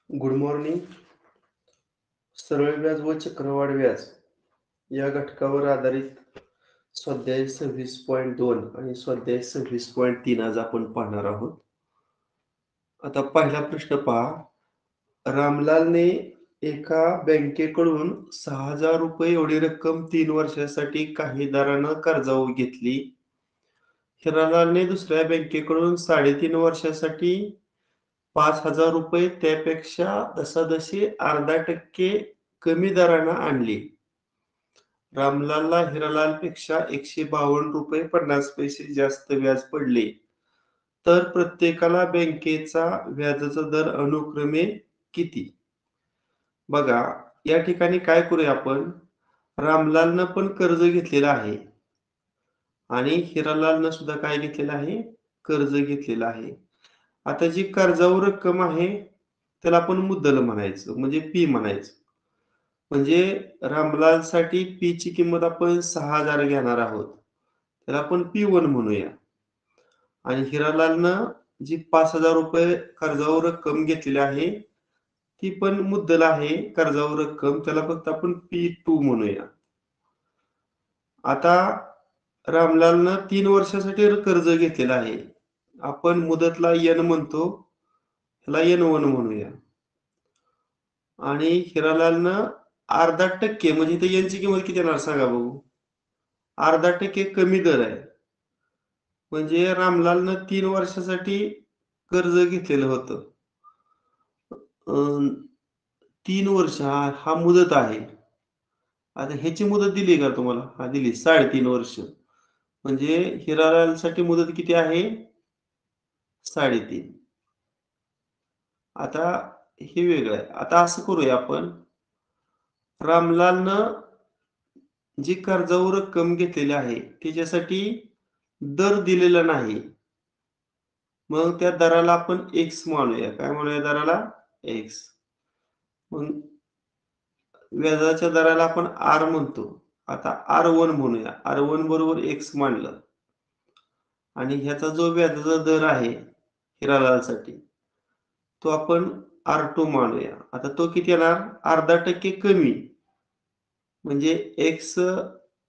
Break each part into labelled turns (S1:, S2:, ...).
S1: Good morning. सरळ व्याज व चक्रवाढ व्याज या घटकावर आधारित स्वाध्याय 26.2 आणि स्वाध्याय 26.3 आज आपण पाहणार आहोत. आता पहिला प्रश्न पहा. रामलालने एका बँकेकडून 6,000 रुपये एवढी रक्कम 3 वर्षासाठी काही दरानं कर्जावर घेतली. हिरालालने दुसऱ्या बँकेकडून 3.5 वर्षासाठी 5,000 रुपये त्यापेक्षा दसादशी 0.5% कमी दरानं आणली. रामलालला हिरालालपेक्षा 152 रुपये 50 पैसे जास्त व्याज पडले. तर प्रत्येकाला बँकेचा व्याजाचा दर अनुक्रमे किती? बघा, या ठिकाणी काय करूया आपण, रामलालनं पण कर्ज घेतलेलं आहे आणि हिरालालनं सुद्धा काय घेतलेलं आहे, कर्ज घेतलेलं आहे. आता जी कर्जावर रक्कम आहे त्याला आपण मुद्दल म्हणायचं, म्हणजे पी म्हणायचं. म्हणजे रामलालसाठी पी ची किंमत आपण 6,000 घेणार आहोत, त्याला आपण P1 म्हणूया. आणि हिरालालनं जी 5,000 रुपये कर्जावर रक्कम घेतलेली आहे ती पण मुद्दल आहे कर्जावर रक्कम, त्याला फक्त आपण P2 म्हणूया. आता रामलालनं 3 वर्षासाठी कर्ज घेतलेलं आहे, आपण मुदतला N म्हणतो, त्याला N1 म्हणूया. आणि हिरालालनं 0.5% म्हणजे इथे N ची किंमत किती येणार सांगा बघू. 0.5% कमी दर आहे. म्हणजे रामलालनं 3 वर्षासाठी कर्ज घेतलेलं होतं. 3 वर्ष हा मुदत आहे. आता ह्याची मुदत दिली का तुम्हाला? हा दिली 3.5 वर्ष. म्हणजे हिरालालसाठी मुदत किती आहे? 3.5. आता हे वेगळं आहे. आता असं करूया आपण, रामलालनं जी कर्जावर रक्कम घेतलेली आहे त्याच्यासाठी दर दिलेला नाही. मग त्या दराला आपण X म्हणूया. काय म्हणूया दराला? X. मग व्याजाच्या दराला आपण R म्हणतो. आता R1 म्हणूया. R1 बरोबर X मानलं. आणि ह्याचा जो व्याजाचा दर आहे हिरालालसाठी तो आपण R2 मानूया. आता तो किती येणार? 0.5% कमी. म्हणजे X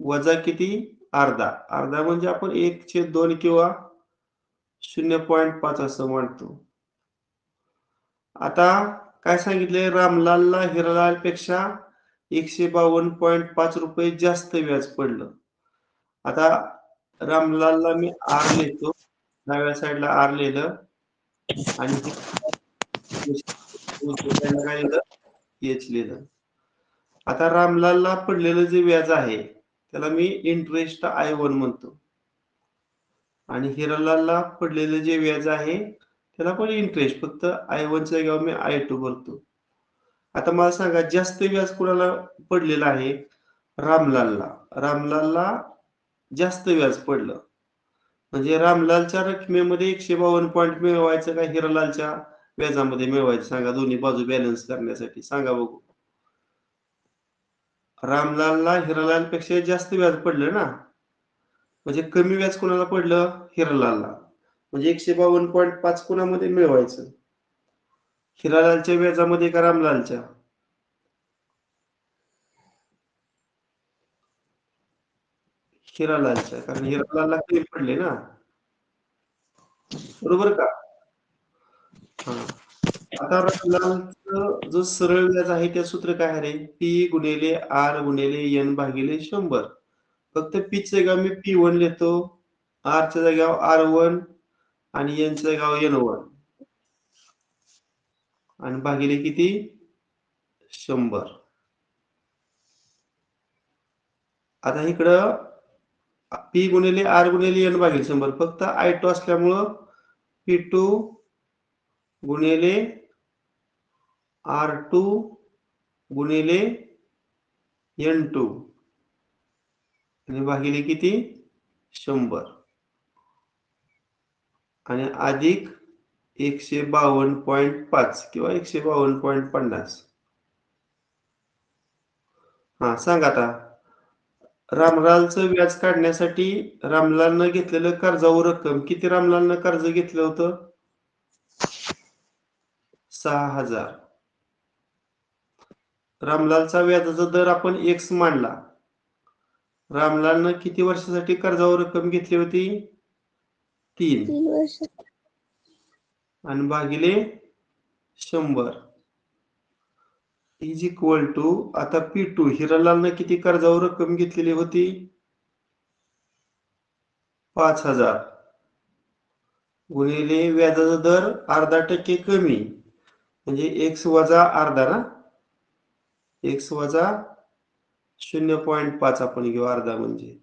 S1: वजा किती? अर्धा. अर्धा म्हणजे आपण 1/2 किंवा 0.5 असं मानतो. आता काय सांगितलंय? रामलालला हिरालालपेक्षा 152.5 रुपये जास्त व्याज पडलं. आता रामलालला मी R लिहितो, डाव्या साईडला R लिहिलं आणि काय लिहिलं? H लिहिलं. आता रामलालला पडलेलं जे व्याज आहे त्याला मी इंटरेस्ट I1 म्हणतो आणि हिरालालला पडलेलं जे व्याज आहे त्याला पण इंटरेस्ट, फक्त I1 च्या जागेवर मी I2 भरतो. आता मला सांगा, जास्त व्याज कोणाला पडलेलं आहे? रामलालला. रामलालला जास्त व्याज पडलं. म्हणजे रामलालच्या रकमेमध्ये 152 पॉईंट मिळवायचं का हिरालालच्या व्याजामध्ये मिळवायचं सांगा, दोन्ही बाजू बॅलन्स करण्यासाठी सांगा बघू. रामलालला हिरालालपेक्षा जास्त व्याज पडलं ना, म्हणजे कमी व्याज कोणाला पडलं? हिरालालला. म्हणजे 152.5 कोणामध्ये मिळवायचं? हिरालालच्या व्याजामध्ये का रामलालच्या? हिरालालच्या, कारण हिरालालला कमी पडले ना, बरोबर का? हा. आता रामलालचं जो सरळ व्याज आहे त्या सूत्र काय आहे रे? P गुणिले R गुणिले N भागिले 100. फक्त P च्या जागेवर मी P1 लिहितो, R च्या जागेवर R1 आणि N च्या जागेवर N1 आणि भागिले किती? 100. आता इकडं P गुणिले R गुणिले N भागिले 100, फक्त I2 असल्यामुळं P2 गुणिले R2 गुणिले N2 आणि भागिले किती? 100 आणि अधिक 152.5 किंवा 152.50. हा, सांग आता. रामलालचं व्याज काढण्यासाठी रामलालनं घेतलेलं कर्जावर रक्कम किती? रामलालनं कर्ज घेतलं होतं 6,000. रामलालचा व्याजाचा दर आपण एक्स मानला. रामलालनं किती वर्षासाठी कर्जावर रक्कम घेतली होती? 3
S2: वर्ष.
S1: आणि भागिले 100 इज इक्वल टू, आता P2 हिरालालनं किती कर्जावर रक्कम घेतलेली होती? 5,000 गुणिले व्याजाचा दर अर्धा टक्के कमी, म्हणजे एक्स वजा अर्धा ना, एक्स वजा 0.5 आपण घेऊ अर्धा म्हणजे.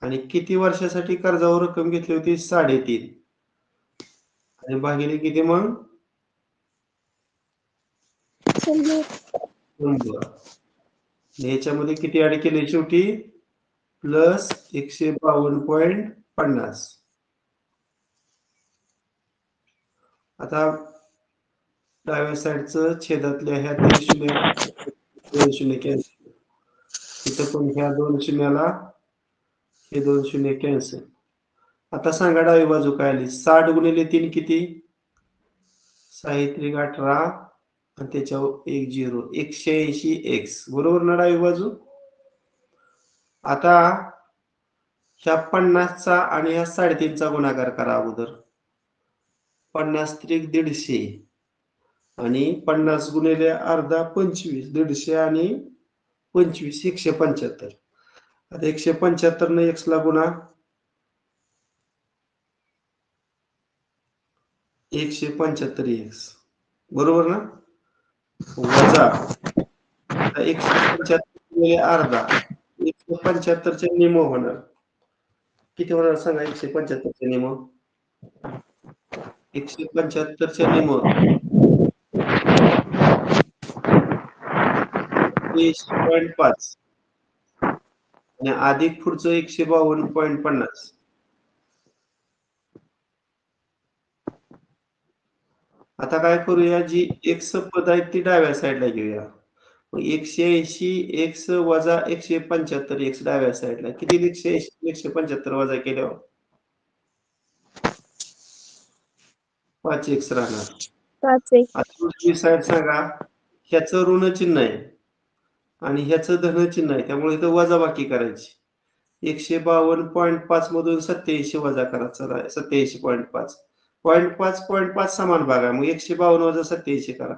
S1: आणि किती वर्षासाठी कर्जावर रक्कम घेतली होती? 3.5 आणि भागिले किती मग? 100. याच्यामध्ये किती ऍड केले शेवटी? प्लस 152.50. आता डाव्या साईडचं छेदातल्या ह्या 3 शून्य 2 शून्य कॅन्सल, इथं पण ह्या 2 शून्याला हे 2 शून्य कॅन्सल. आता सांगा डावी बाजू काय आली? 60 गुणिले 3 किती? 6×3 = 18 आणि त्याच्यावर 1 0 180 एक्स, बरोबर ना डावी बाजू? आता ह्या 50चा आणि ह्या 3.5चा गुणाकार करा अगोदर. 50 त्रिक 150 आणि 50 गुणिले अर्धा 25, 150 आणि 25 175. आता 175 ने एक्स ला गुणा, 175 एक्स, बरोबर ना? वजा 175 गुणिले अर्धा 175चे निम होणार. किती होणार सांगा 175चे निम? 175चे निम 180.5 आणि अधिक पुढचं 152.50. आता काय करूया, जी एक्स पद आहेत ती डाव्या साईडला घेऊया. मग 180 एक्स वजा 175 एक्स डाव्या साईडला. किती 180 175 वजा केल्यावर? 5 एक्स राहणार.
S2: 5
S1: आता उजवी साईड सांगा, ह्याचं ऋण चिन्ह आहे आणि ह्याचं धन चिन्ह आहे, त्यामुळे इथं वजाबाकी करायची. 152.5 मधून 87 वजा करायचा, 87.5. 0.5 समान भाग आहे, मग 152 वजा 87 करा.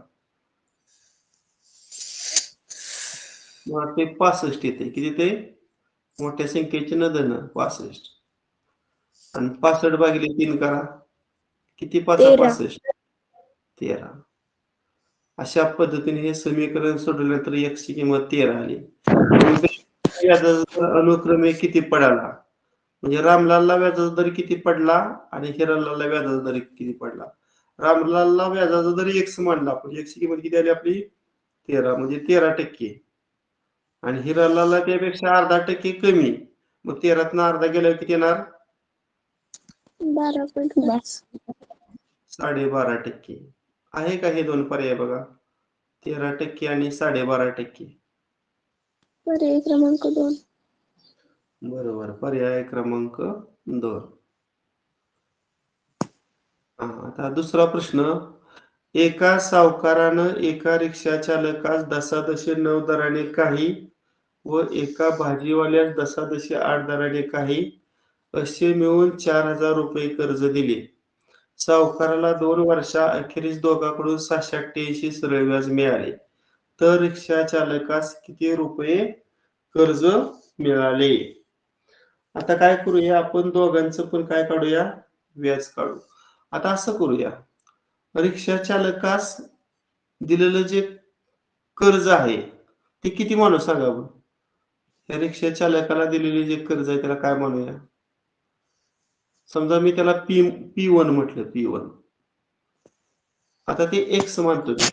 S1: मग ते 65 येते. किती ते? मोठ्या संख्येचे न धन 65 आणि 65 भागिले 3 करा. किती 5 65? 13. अशा पद्धतीने हे समीकरण सोडवल्यानंतर x ची किंमत 13 आली. मग व्याजाचा दर अनुक्रमे किती पडाला? म्हणजे रामलालला व्याजाचा दर किती पडला आणि हिरालालला व्याजाचा दर किती पडला? रामलालला व्याजाचा दर x मानला आपण, x ची किंमत किती आली आपली? 13, म्हणजे 13%. आणि हिरालालला त्यापेक्षा अर्धा टक्के कमी, मग 13तनं अर्धा गेल्यावर किती येणार?
S2: 12.5.
S1: 12.5%. आहे का हे दोन पर्याय बघा, 13% आणि 12.5%?
S2: पर्याय क्रमांक 2.
S1: बरोबर, पर्याय क्रमांक 2. आता दुसरा प्रश्न. एका सावकारानं एका रिक्षा चालकास 10.9 दराने काही व एका भाजीवाल्यास 10.8 दराने काही असे मिळून 4,000 रुपये कर्ज दिले. सावकाराला 2 वर्षाअखेरीस दोघांकडून 688 सरळ व्याज मिळाले, तर रिक्षा चालकास किती रुपये कर्ज मिळाले? आता काय करूया आपण, दोघांचं पण काय काढूया? व्याज काढू. आता असं करूया, रिक्षा चालकास दिलेलं जे कर्ज आहे ते किती मानू सांगा बरं? या रिक्षा चालकाला दिलेले जे कर्ज आहे त्याला काय म्हणूया? समजा मी त्याला P1 म्हटलं, P1. आता ते एक्स मानतो मी.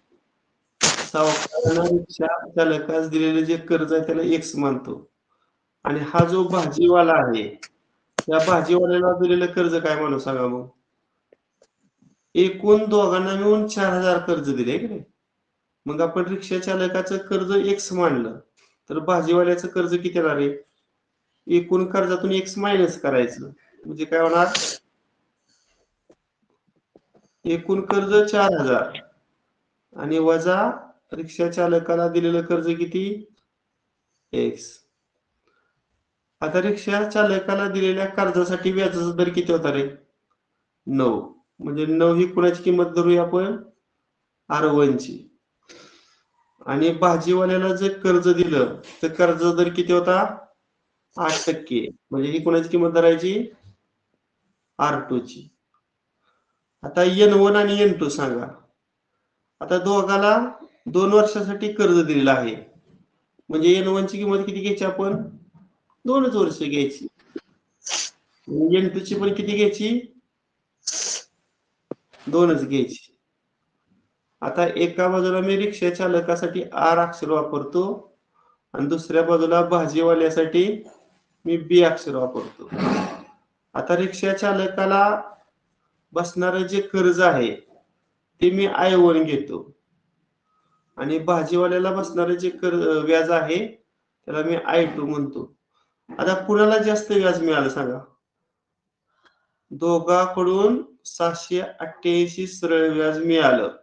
S1: सावकारानं रिक्षा चालकास दिलेले जे कर्ज आहे त्याला एक्स मानतो. आणि हा जो भाजीवाला आहे, त्या भाजीवाल्याला दिलेलं कर्ज काय मानू सांगा मग? एकूण दोघांना मिळून 4,000 कर्ज दिले की नाही? मग आपण रिक्षा चालकाचं कर्ज एक्स मानलं, तर भाजीवाल्याचं कर्ज किती येणार आहे? एकूण कर्जातून एक्स मायनस करायचं, म्हणजे काय होणार? एकूण कर्ज 4,000 आणि वजा रिक्षा चालकाला दिलेलं कर्ज किती? एक्स. आता रिक्षा चालकाला दिलेल्या कर्जासाठी व्याजाचा दर किती होता रे? 9. म्हणजे 9 ही कुणाची किंमत धरूया आपण? R1 ची. आणि भाजीवाल्याला जे कर्ज दिलं तर कर्जाचा दर किती होता? 8%. म्हणजे ही कुणाची किंमत धरायची? R2 ची. आता N1 आणि N2 सांगा. आता दोघाला 2 वर्षासाठी कर्ज दिलेलं आहे. म्हणजे N1 ची किंमत किती घ्यायची आपण? 2च वर्ष घ्यायची. N2 ची पण किती घ्यायची? 2च घ्यायची. आता एका बाजूला मी रिक्षा चालकासाठी R अक्षर वापरतो आणि दुसऱ्या बाजूला भाजीवाल्यासाठी मी B अक्षर वापरतो. आता रिक्षा चालकाला बसणारं जे कर्ज आहे ते मी I1 घेतो आणि भाजीवाल्याला बसणारं जे व्याज आहे त्याला मी I2 म्हणतो. आता कुणाला जास्त व्याज मिळालं सांगा? दोघांकडून 788 सरळ व्याज मिळालं.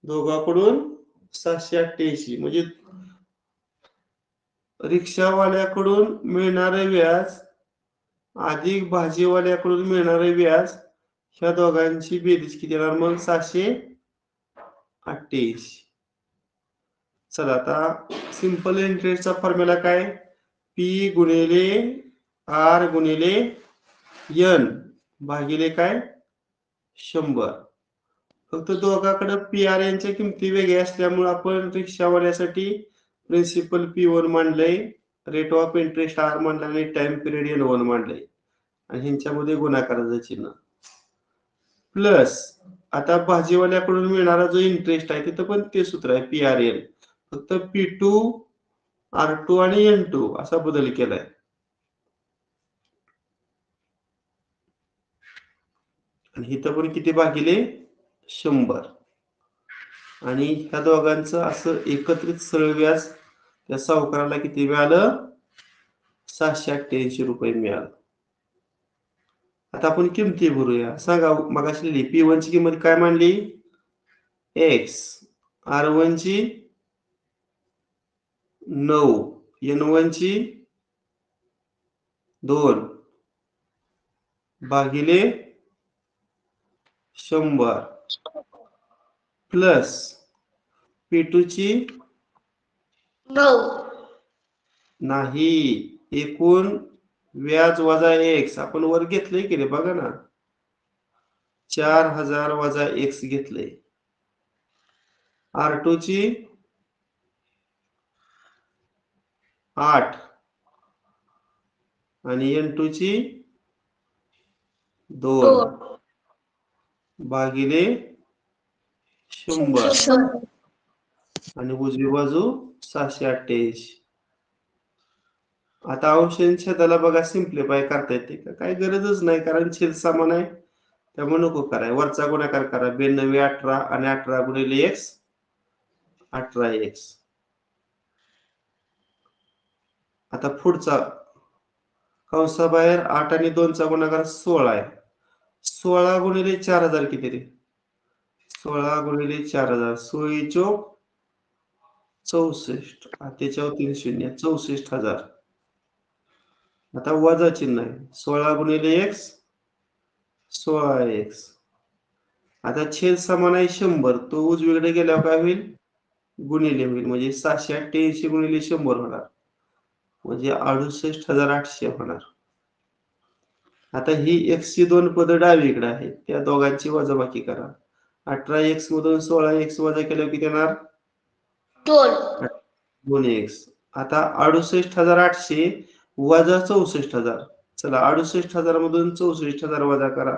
S1: दोघांकडून 788 म्हणजे रिक्षावाल्याकडून मिळणारे व्याज अधिक भाजीवाल्याकडून मिळणारे व्याज ह्या दोघांची बेरीज किती येणार मग? 788. चला आता सिंपल इंटरेस्टचा फॉर्म्युला काय? पी गुणिले आर गुणिले एन भागिले काय? 100. फक्त दोघांकडे पीआर यांच्या किमती वेगळ्या असल्यामुळे आपण रिक्षावाल्यासाठी प्रिन्सिपल P1 मांडलंय, रेट ऑफ इंटरेस्ट R मांडला आणि टाइम पिरियड N1 मांडलंय आणि ह्यांच्यामध्ये गुणाकाराचं चिन्ह प्लस आता भाजीवाल्याकडून मिळणारा जो इंटरेस्ट आहे तिथं पण ते सूत्र आहे PRN, फक्त P2 R2 आणि N2 असा बदल केलाय. आणि इथं पण किती भागिले 100 आणि ह्या दोघांचं असं एकत्रित सरळ व्याज त्या सावकाराला किती मिळालं? 788 रुपये मिळालं. आता आपण किमती भरूया. सांगा मगाशी P1 ची किंमत काय मांडली? X. R1 ची 9. N1 ची 2 भागिले 100 प्लस P2 ची
S2: 9
S1: नाही, एकूण व्याज वजा X आपण वर घेतलंय की रे बघा ना, 4000 वजा X घेतलंय. R2 ची 8 आणि N2 ची 2 भागिले 100 आणि उजवी बाजू 788. आता अंश आणि छेदाला बघा सिम्प्लिफाय करता येते का? काही गरजच नाही कारण छेद समान आहे त्यामुळे नको कराय. वरचा गुणाकार करा 92 18 आणि 18 गुणिले X 18X. आता पुढचा कंसाबाहेर 8 आणि 2 चा गुणाकार 16 आहे. 16 गुणिले 4000 किती रे? 16 गुणिले 4000 16 चोक 64 त्याच्यावर 3 शून्य 64,000. आता वजा चिन्ह आहे 16 गुणिले X 16X. आता छेद समान आहे 100 तो उजवीकडे गेल्यावर काय होईल? गुणिले होईल म्हणजे 788 गुणिले 100 होणार म्हणजे 68,800 होणार. आता ही X ची 2 पद डावीकडे आहेत त्या दोघांची वजाबाकी करा. 18X मधून 16X वजा केल्यावर किती येणार? 2X. आता 68,800 वजा 64,000. चला 68,000 मधून 64,000 वजा करा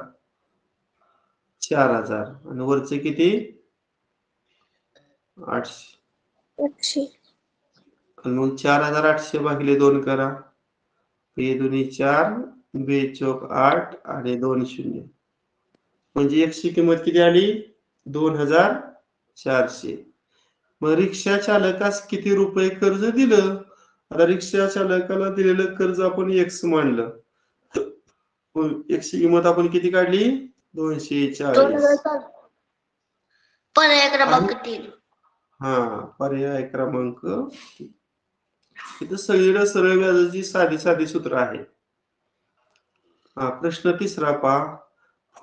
S1: 4,000 आणि वरचे किती? 800. आणि मग 4,800 भागिले 2 करा. हे दोन्ही 4 2 चोक 8 आणि 2 शून्य म्हणजे X ची किंमत किती आली? 2,400. मग रिक्षा चालकास किती रुपये कर्ज दिलं? आता रिक्षा चालकाला दिलेलं कर्ज आपण X मानलं. X ची किंमत आपण किती काढली? 240. हा, पर्याय क्रमांक इथं सगळीकडे सरळ व्याजाची साधी साधी सूत्र आहे. हा, प्रश्न तिसरा पहा.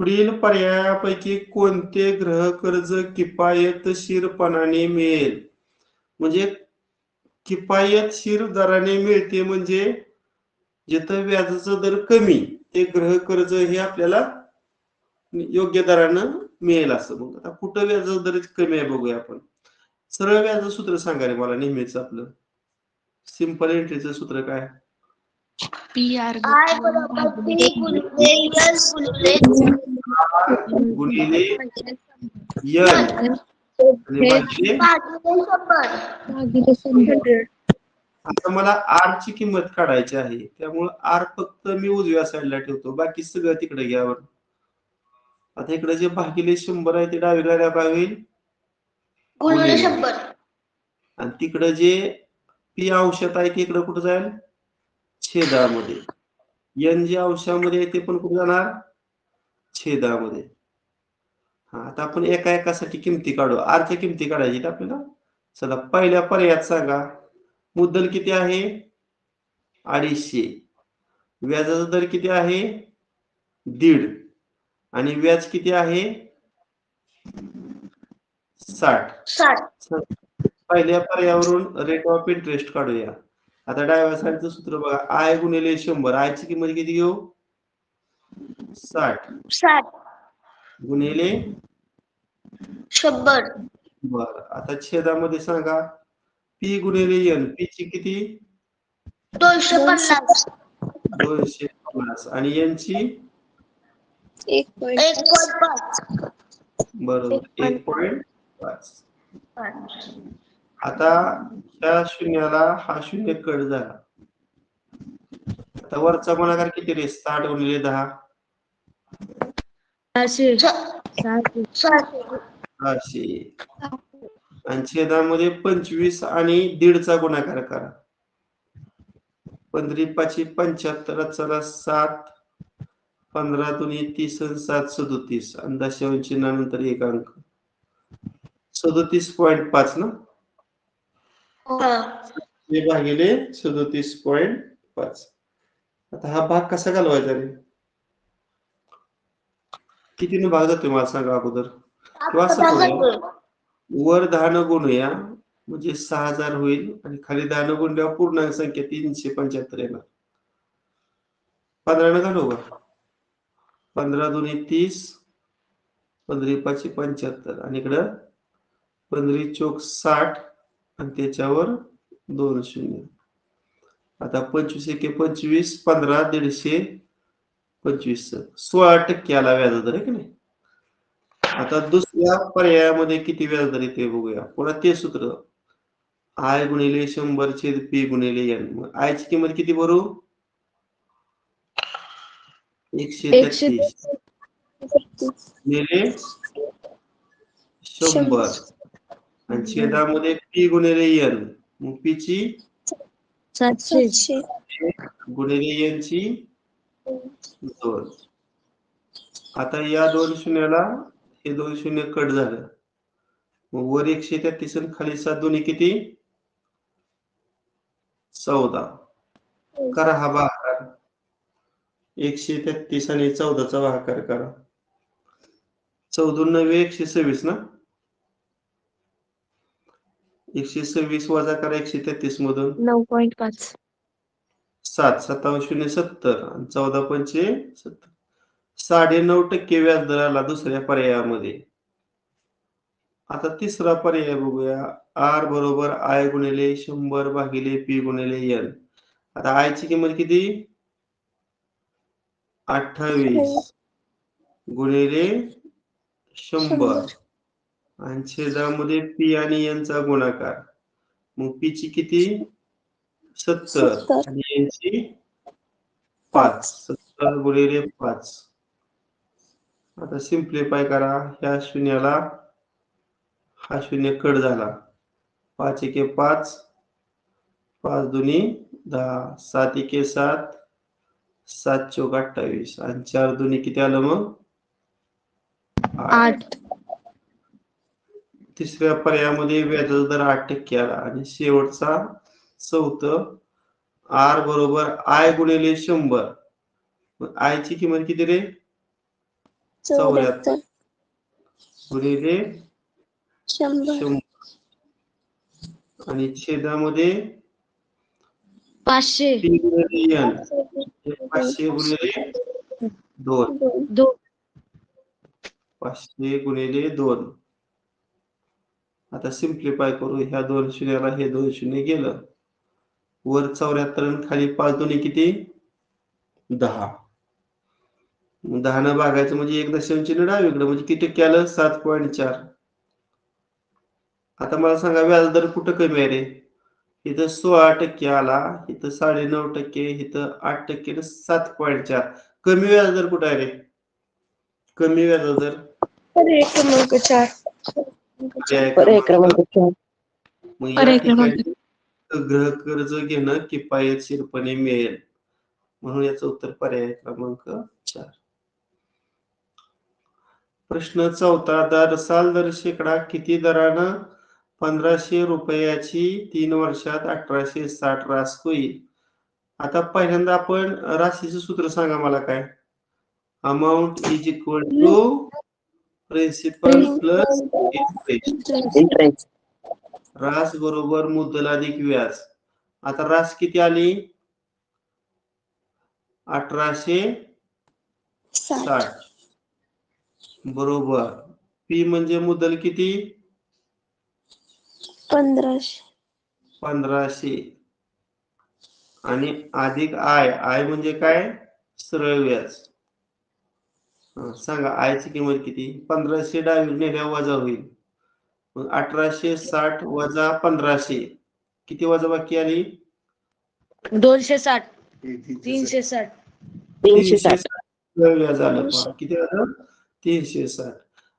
S1: पुढील पर्यायापैकी कोणते गृह कर्ज किफायतशीरपणाने मिळेल? म्हणजे किफायतशीर दराने मिळते म्हणजे जिथं व्याजाचा दर कमी ते गृह कर्ज हे आपल्याला योग्य दरानं मिळेल असं. मग आता कुठं व्याजाचा दर कमी आहे बघूया आपण. सरळ व्याज सूत्र सांगा रे मला नेहमीच आपलं. सिंपल एंट्रीचं सूत्र काय?
S2: आय बरोबर पी गुणिले एस गुणिले
S1: गुणिले
S2: एन
S1: यन आणि भागिले.
S2: भागिले 100.
S1: आता मला आर ची किंमत काढायची आहे, त्यामुळे आर फक्त मी उजव्या साईडला ठेवतो, बाकी सगळं तिकडे घ्यावर. आता इकडे जे भागिले 100 आहे ते डावीकडे काय होईल?
S2: गुणिले 100.
S1: आणि तिकडे जे पी अंशात आहे ते इकडे कुठं जाईल? छेदामध्ये. एन जे अंशामध्ये आहे ते पण कुठं जाणार? छेदामध्ये. हा, आता आपण एका एकासाठी किमती काढू. आरच्या किमती काढायची आपल्याला. चला, पहिल्या पर्यायात सांगा मुद्दल किती आहे? 250. व्याजाचा दर किती आहे? 1.5. आणि व्याज किती आहे? 60. पहिल्या पर्यायावरून रेट ऑफ इंटरेस्ट काढूया. आता डाव्या साईडचं सूत्र बघा. आय गुणिले 100. आय ची किंमत किती घेऊ? 60 गुणिले
S2: 100.
S1: बरं, आता छेदामध्ये सांगा पी गुणिले एन. पी ची किती?
S2: 250.
S1: 250 आणि एन ची
S2: 1.5.
S1: बरोबर 1.5. आता ह्या शून्याला हा शून्य कट झाला. आता वरचा गुणाकार किती रे? 60 गुणिले 10. 600. आणि छेदामध्ये 25 आणि 1.5चा गुणाकार करा. 15 5 75. चला 7 15 दुनी 30 आणि 7 37 आणि दशांश चिन्हानंतर एक अंक 37.5 ना. हे भागिले 37.5. आता हा भाग कसा घालवायचा रे? कितीने भाग जातोय मला सांगा अगोदर. किंवा असं करूया, वर 10 न गुणूया म्हणजे 6000 होईल आणि खाली 10 न गुणल्यावर पूर्णांक संख्या 375 येणार. 15 न घालू का? 15 दुनी 30, 15 5 75 आणि इकडं 15 चोक 60 आणि त्याच्यावर 2 शून्य. आता 25 एके 25, 15 150 25 16% आला व्याजदर आहे की नाही. आता दुसऱ्या पर्यायामध्ये किती व्याजदर येते बघूया. पुन्हा ते सूत्र आय गुणिले 100 छेद पी गुणिले एन. मग आय ची किंमत किती भरू? 133 गुणिले 100 आणि छेदामध्ये पी गुणिले एन. मग पी ची
S2: 700
S1: गुणिले एन ची 2. आता या 2 शून्याला हे 2 शून्य कट झालं. मग वर 133 आणि खाली 7 दोन्ही किती? 14. करा हा भागाकार. 133 आणि 14चा भागाकार करा. 14 9 126 ना. 126 वजा करा 133 मधून
S2: 9.5.
S1: 7 57 शून्य 70 आणि 14 पंचे 70. 9.5% व्याजदर आला दुसऱ्या पर्यायामध्ये. आता तिसरा पर्याय बघूया. आर बरोबर आय गुणिले 100 भागिले पी गुणिले एन. आता आय ची किंमत किती? 28 गुणिले 100 आणि छेदामध्ये पी आणि एन चा गुणाकार. मग पी ची किती? 70 आणि एन ची 5. 70 गुणिले 5. आता सिम्प्लिफाय करा. ह्या शून्याला हा शून्य कट झाला. 5 एके 5, 5 दुनी 10, 7 एके 7, 7 चौक 28 आणि 4 दुनी किती आलं मग? 8. तिसऱ्या पर्यायामध्ये व्याजाचा दर 8% आला आणि शेवटचा चौथं आर बरोबर आय गुणिले 100. आय ची किंमत किती रे? 74 गुणिले 100 आणि छेदामध्ये
S2: 500
S1: पी गुणिले एन 500 गुणिले 2 500 गुणिले 2. आता सिम्प्लिफाय करू. ह्या 2 शून्याला हे 2 शून्य गेलं. वर 74 आणि खाली 5 दोन्ही किती? 10. 10 न भागायचं म्हणजे 1 चिन्ह डावीकडे म्हणजे किती टक्के आलं? 7.4. आता मला सांगा व्याज दर कुठं कमी आहे रे? इथं 16% आला, इथं 9.5%, इथं 8% आणि 7.4. कमी व्याज दर कुठं आहे रे? कमी व्याज दर
S2: पर्याय क्रमांक 4.
S1: पर्याय क्रमांक 4. मग या ठिकाणी गृह कर्ज घेणं किफायतशीरपणे मिळेल, म्हणून याचं उत्तर पर्याय क्रमांक 4. प्रश्न 4. दरसाल दर शेकडा किती दरानं 1500 रुपयाची 3 वर्षात 1860 रास होईल? आता पहिल्यांदा आपण राशीचं सूत्र सांगा मला काय? Amount is equal to principal plus interest. रास बरोबर मुद्दल अधिक व्याज. आता रास किती आली? 1860 बरोबर. पी म्हणजे मुद्दल किती? 1500 आणि अधिक आय म्हणजे काय? सरळ व्याज. सांगा आयची किंमत किती? 1500 डावी नेल्यावर वजा होईल. मग 1860 वजा 1500 किती वजा बाकी आली?
S2: 260 360
S1: 360 व्याज आलं पहा. किती आलं? 360.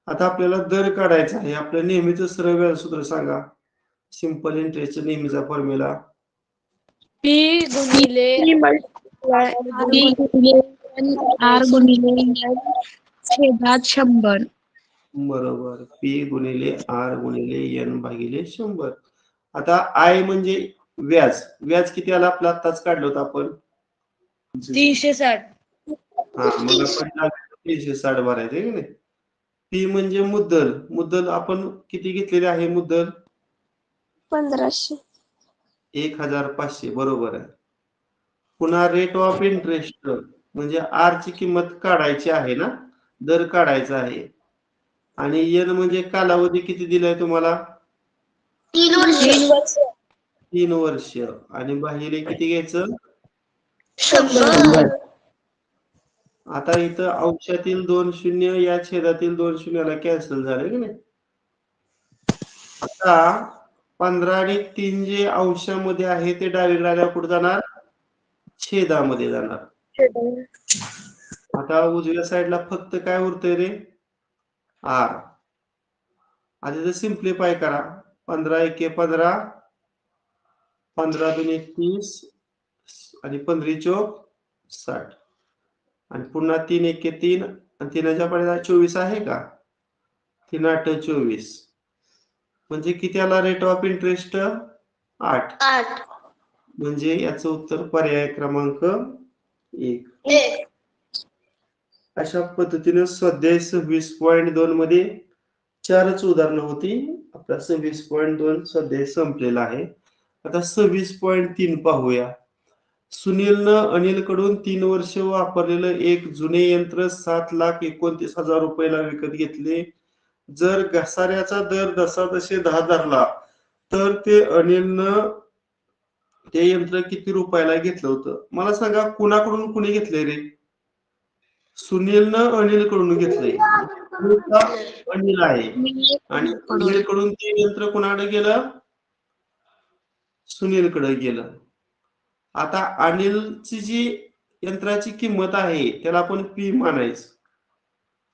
S1: आता आपल्याला दर काढायचा आहे. आपलं नेहमीचं सरळ व्याज सूत्र सांगा. सिंपल इंटरेस्टचा नेहमीचा फॉर्म्युला
S2: P गुणिले R गुणिले छेदात 100.
S1: बरोबर. पी गुणिले आर गुणिले एन भागिले 100. आता आय म्हणजे व्याज. व्याज किती आला आपला? आत्ताच काढलं होतं आपण
S2: 360.
S1: हा मग आपण 360 भरायचं आहे की नाही? पी म्हणजे मुद्दल. मुद्दल आपण किती घेतलेले आहे? मुद्दल
S2: 1500.
S1: 1500 बरोबर आहे. पुन्हा रेट ऑफ इंटरेस्ट म्हणजे आर ची किंमत काढायची आहे ना, दर काढायचा आहे. आणि एन म्हणजे कालावधी किती दिलाय तुम्हाला?
S2: 3 वर्ष.
S1: 3 वर्ष आणि बाहेर किती घ्यायचं?
S2: 100.
S1: आता इथं अंशातील 2 शून्य या छेदातील 2 शून्याला कॅन्सल झाले की नाही? आता 15 आणि 3 जे अंशामध्ये आहे ते डावीकडे आल्यावर कुठे जाणार? छेदामध्ये जाणार. आता उजव्या साईडला फक्त काय उरतंय रे? आर. आता जर सिम्प्लिफाय करा. 15 एके 15 15 दुने 30 आणि 15 चोक 60 आणि पुन्हा 3 एके 3 आणि 3च्या पडद्याला 24 आहे का? 3 8 24 म्हणजे किती आला रेट ऑफ इंटरेस्ट? 8. म्हणजे याचं उत्तर पर्याय क्रमांक 1. अशा पद्धतीने स्वाध्याय 26.2 मध्ये 4च उदाहरणं होती. आपला 26.2 स्वाध्याय संपलेला आहे. आता 26.3 पाहूया. सुनीलनं अनिलकडून 3 वर्ष वापरलेलं एक जुने यंत्र 7,29,000 रुपयाला विकत घेतले. जर घसाऱ्याचा दर जसाजशी 10 धरला तर ते अनिलनं ते यंत्र किती रुपयाला घेतलं होतं? मला सांगा कुणाकडून कुणी घेतलंय रे? सुनीलनं अनिलकडून घेतलंय. अनिल आहे आणि अनिलकडून ते यंत्र कुणाकडे गेलं? सुनीलकडे गेलं. आता अनिलची जी यंत्राची किंमत आहे त्याला आपण पी मानायचं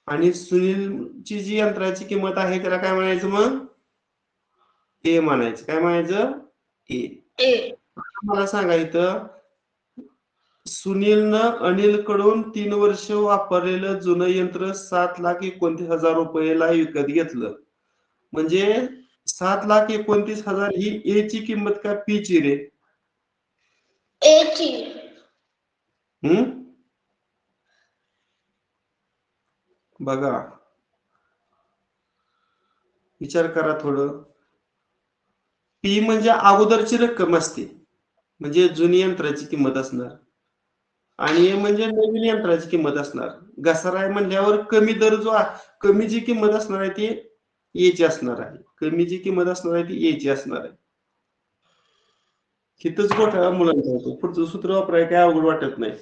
S1: आणि सुनीलची जी यंत्राची किंमत आहे त्याला काय म्हणायचं? मग ए म्हणायचं. काय म्हणायचं? ए. मला सांगा इथं सुनीलनं अनिलकडून 3 वर्ष वापरलेलं जुनं यंत्र 7,29,000 रुपयाला विकत घेतलं. म्हणजे 7,29,000 ही ए ची किंमत का पी ची रे?
S2: ए ची.
S1: बघा, विचार करा थोडं. पी म्हणजे अगोदरची रक्कम असते, म्हणजे जुनी यंत्राची किंमत असणार, आणि ए म्हणजे नवीन यंत्राची किंमत असणार. घसारा आहे म्हणल्यावर कमी दर जो कमी जी किंमत असणार आहे ती ए ची असणार आहे. कमी जी किंमत असणार आहे ती ए ची असणार आहे. हिथंच घोटाळा मुलांचा होतो. पुढचं सूत्र वापराय काय अवघड वाटत नाही.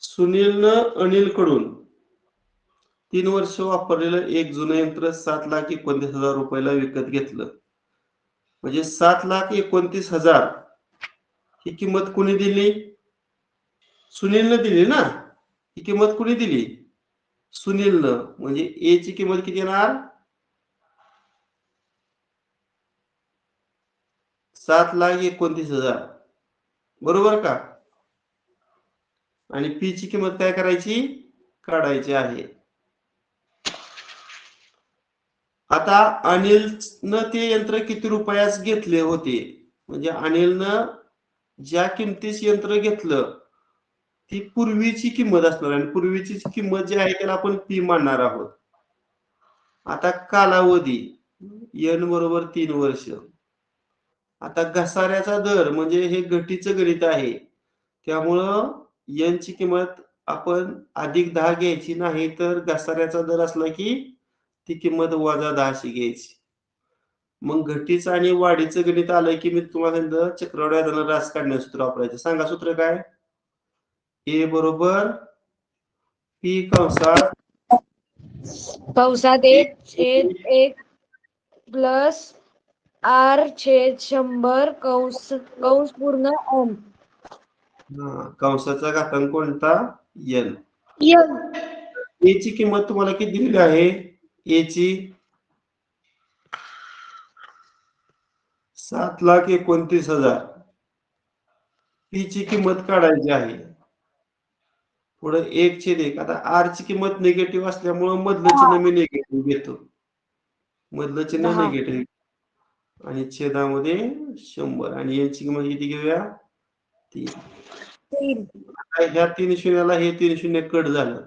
S1: सुनीलनं अनिलकडून 3 वर्ष वापरलेलं एक जुनं यंत्र 7,29,000 रुपयाला विकत घेतलं. म्हणजे 7,29,000 ही किंमत कुणी दिली? सुनीलनं दिली ना. ही किंमत कुणी दिली? सुनीलनं. म्हणजे ए ची किंमत किती येणार? 7,29,000. बरोबर का? आणि पी ची किंमत काय करायची? काढायची आहे. आता अनिलनं ते यंत्र किती रुपयास घेतले होते? म्हणजे अनिलनं ज्या किमतीस यंत्र घेतलं ती पूर्वीची किंमत असणार, आणि पूर्वीची किंमत जी आहे त्याला आपण पी मानणार आहोत. आता कालावधी n बरोबर 3 वर्ष. आता घसाऱ्याचा दर म्हणजे हे घटीचं गणित आहे, त्यामुळं n ची किंमत आपण +10 घ्यायची नाही, तर घसाऱ्याचा दर असला की ती किंमत -10 अशी घ्यायची. मग घटीचं आणि वाढीचं गणित आलंय की मी तुम्हाला सांगितलं चक्रवाढ व्याजानं रास काढण्याचं सूत्र वापरायचं. सांगा सूत्र काय? ए बरोबर पी कंसात
S2: 1/1 प्लस r/100 कंस पूर्ण n.
S1: कंसाचा घातांक कोणता? n.
S2: n.
S1: ए ची किंमत तुम्हाला किती दिलेली आहे? ए ची 7,29,000. पी ची किंमत काढायची आहे. पुढे 1/1. आता आर ची किंमत निगेटिव्ह असल्यामुळे मधलं चिन्ह मी निगेटिव्ह घेतो. मधलं चिन्ह
S2: 10.
S1: निगेटिव्ह आणि छेदामध्ये 100. आणि याची किंमत किती घेऊया? 3.
S2: 3.
S1: आता ह्या 3 शून्याला हे 3 शून्य कट झालं.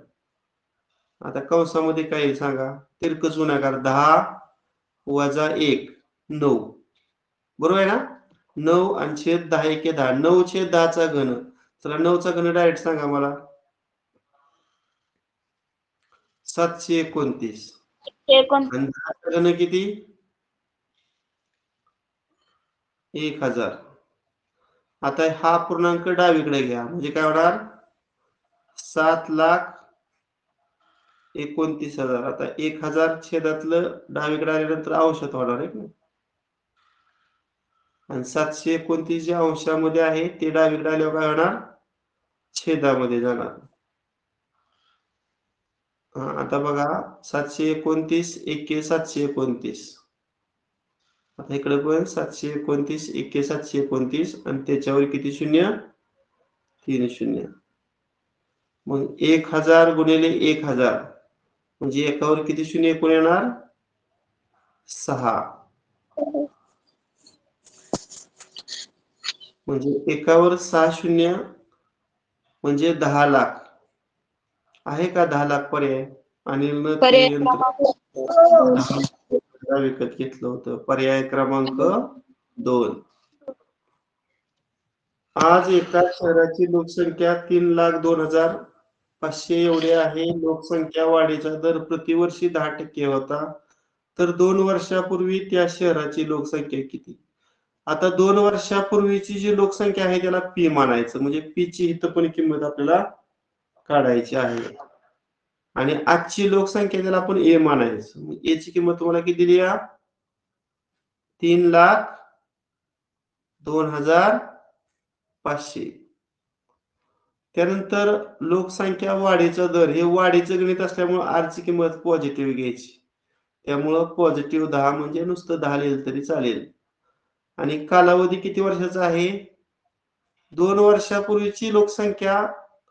S1: आता कंसामध्ये काय येईल सांगा? तिरकस गुणाकार 10 वजा 1 9. बरोबर आहे ना? 9 आणि छेद 10 एके 10. 9/10 चा घन. चला 9 चा घन डायरेक्ट सांगा मला. 729. आणि 10 चा घन किती? 1000. आता हा पूर्णांक डावीकडे घ्या, म्हणजे काय होणार? 7,29,000. आता 1000 छेदातलं डावीकडे आल्यानंतर अंशात होणार आहे ना, आणि 729 जे अंशामध्ये आहे ते डावीकडे आल्यावर काय होणार? छेदामध्ये जाणार. आता बघा 729 एके 729. आता इकडे पण 729 एके 729 आणि त्याच्यावर किती शून्य? 3 शून्य. मग 1000 गुणिले 1000 म्हणजे एकावर किती शून्य एकूण येणार? 6. म्हणजे एकावर 6 शून्य म्हणजे 10 लाख. आहे का 10 लाख पर्याय? अनिलनं ते यंत्र 10 लाखाला विकत घेतलं होतं. पर्याय क्रमांक 2. आज एका शहराची लोकसंख्या 3,02,500 एवढी आहे. लोकसंख्या वाढीचा दर प्रतिवर्षी 10% होता. तर 2 वर्षापूर्वी त्या शहराची लोकसंख्या किती? आता 2 वर्षापूर्वीची जी लोकसंख्या आहे त्याला पी मानायचं, म्हणजे पी ची इथं पण किंमत आपल्याला काढायची आहे. आणि आजची लोकसंख्या त्याला आपण ए मानायचं. ए ची किंमत तुम्हाला किती दिली? 3,02,500. त्यानंतर लोकसंख्या वाढीचा दर, हे वाढीचं गणित असल्यामुळे आर ची किंमत पॉझिटिव्ह घ्यायची. त्यामुळं +10 म्हणजे नुसतं 10 लिहिलं तरी चालेल. आणि कालावधी किती वर्षाचा आहे? 2 वर्षापूर्वीची लोकसंख्या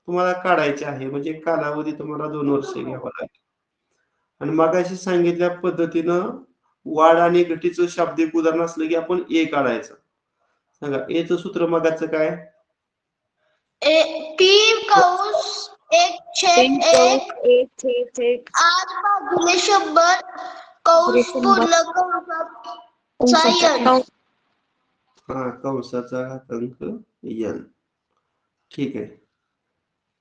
S1: तुम्हाला काढायचे आहे, म्हणजे कालावधी तुम्हाला 2 वर्ष घ्यावा लागेल. आणि मगाशी सांगितल्या पद्धतीनं वाढ आणि घटीचं शाब्दिक उदाहरण असलं की आपण ए काढायचं. सांगा एचं सूत्र मगाचं काय?
S3: पी कंस 1/1
S2: 1/1
S3: आर भागिले 100 कंस पूर्ण कंसाचा n.
S1: हा कंसाचा घातांक n. ठीक आहे.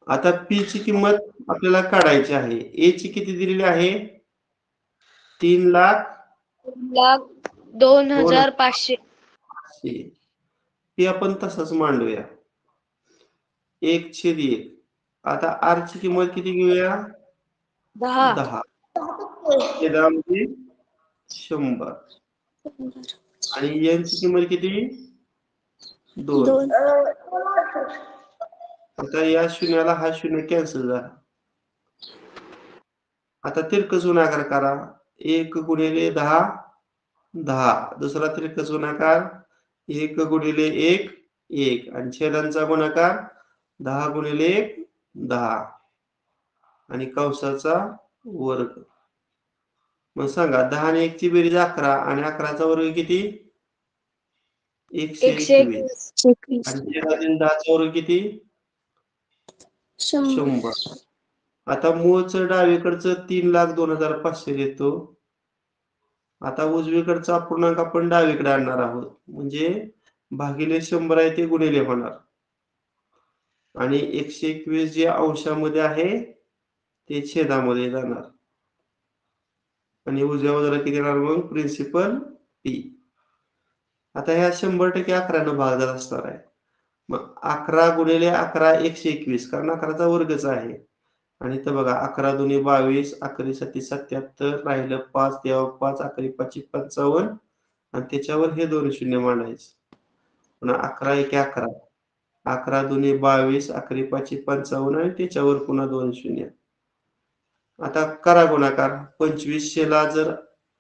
S1: आता पी ची किंमत आपल्याला काढायची आहे. ए ची किती दिलेली आहे?
S2: 3,02,500.
S1: पी आपण तसंच मांडूया. 1/1. आता आर ची किंमत किती घेऊया? 10. छेदामध्ये 100. आणि n ची किंमत किती? 2. आता या शून्याला हा शून्य कॅन्सल झाला. आता तिरकस गुणाकार करा. 1 गुणिले 10 10. दुसरा तिरकस गुणाकार 1 गुणिले 1 1. आणि छेदांचा गुणाकार 10 गुणिले 1 10. आणि कंसाचा वर्ग. मग सांगा 10 आणि 1 ची बेरीज 11 आणि 11चा वर्ग किती? 121. आणि छेदातील 10चा वर्ग किती? 100. आता मूळचं डावीकडचं 3,02,500 येतो. आता उजवीकडचा अपूर्णांक आपण डावीकडे आणणार आहोत, म्हणजे भागिले 100 आहे ते गुणिले होणार. आणि 121 जे अंशामध्ये आहे ते छेदामध्ये जाणार. आणि उजव्या बाजूला किती येणार मग? Principal P. आता ह्या 100% 11 भागात असणार आहे. मग 11 गुणिले 11 121, कारण 11चा वर्गच आहे. आणि इथं बघा 11 दुनी 22, 11 सती 77, राहिलं 5, तेव्हा 5, 11 5 55 आणि त्याच्यावर हे 2 शून्य मांडायचे. पुन्हा 11 1 11, 11 दुनी 22, 11 5 55 आणि त्याच्यावर पुन्हा 2 शून्य. आता करा गुणाकार. 2500 ला जर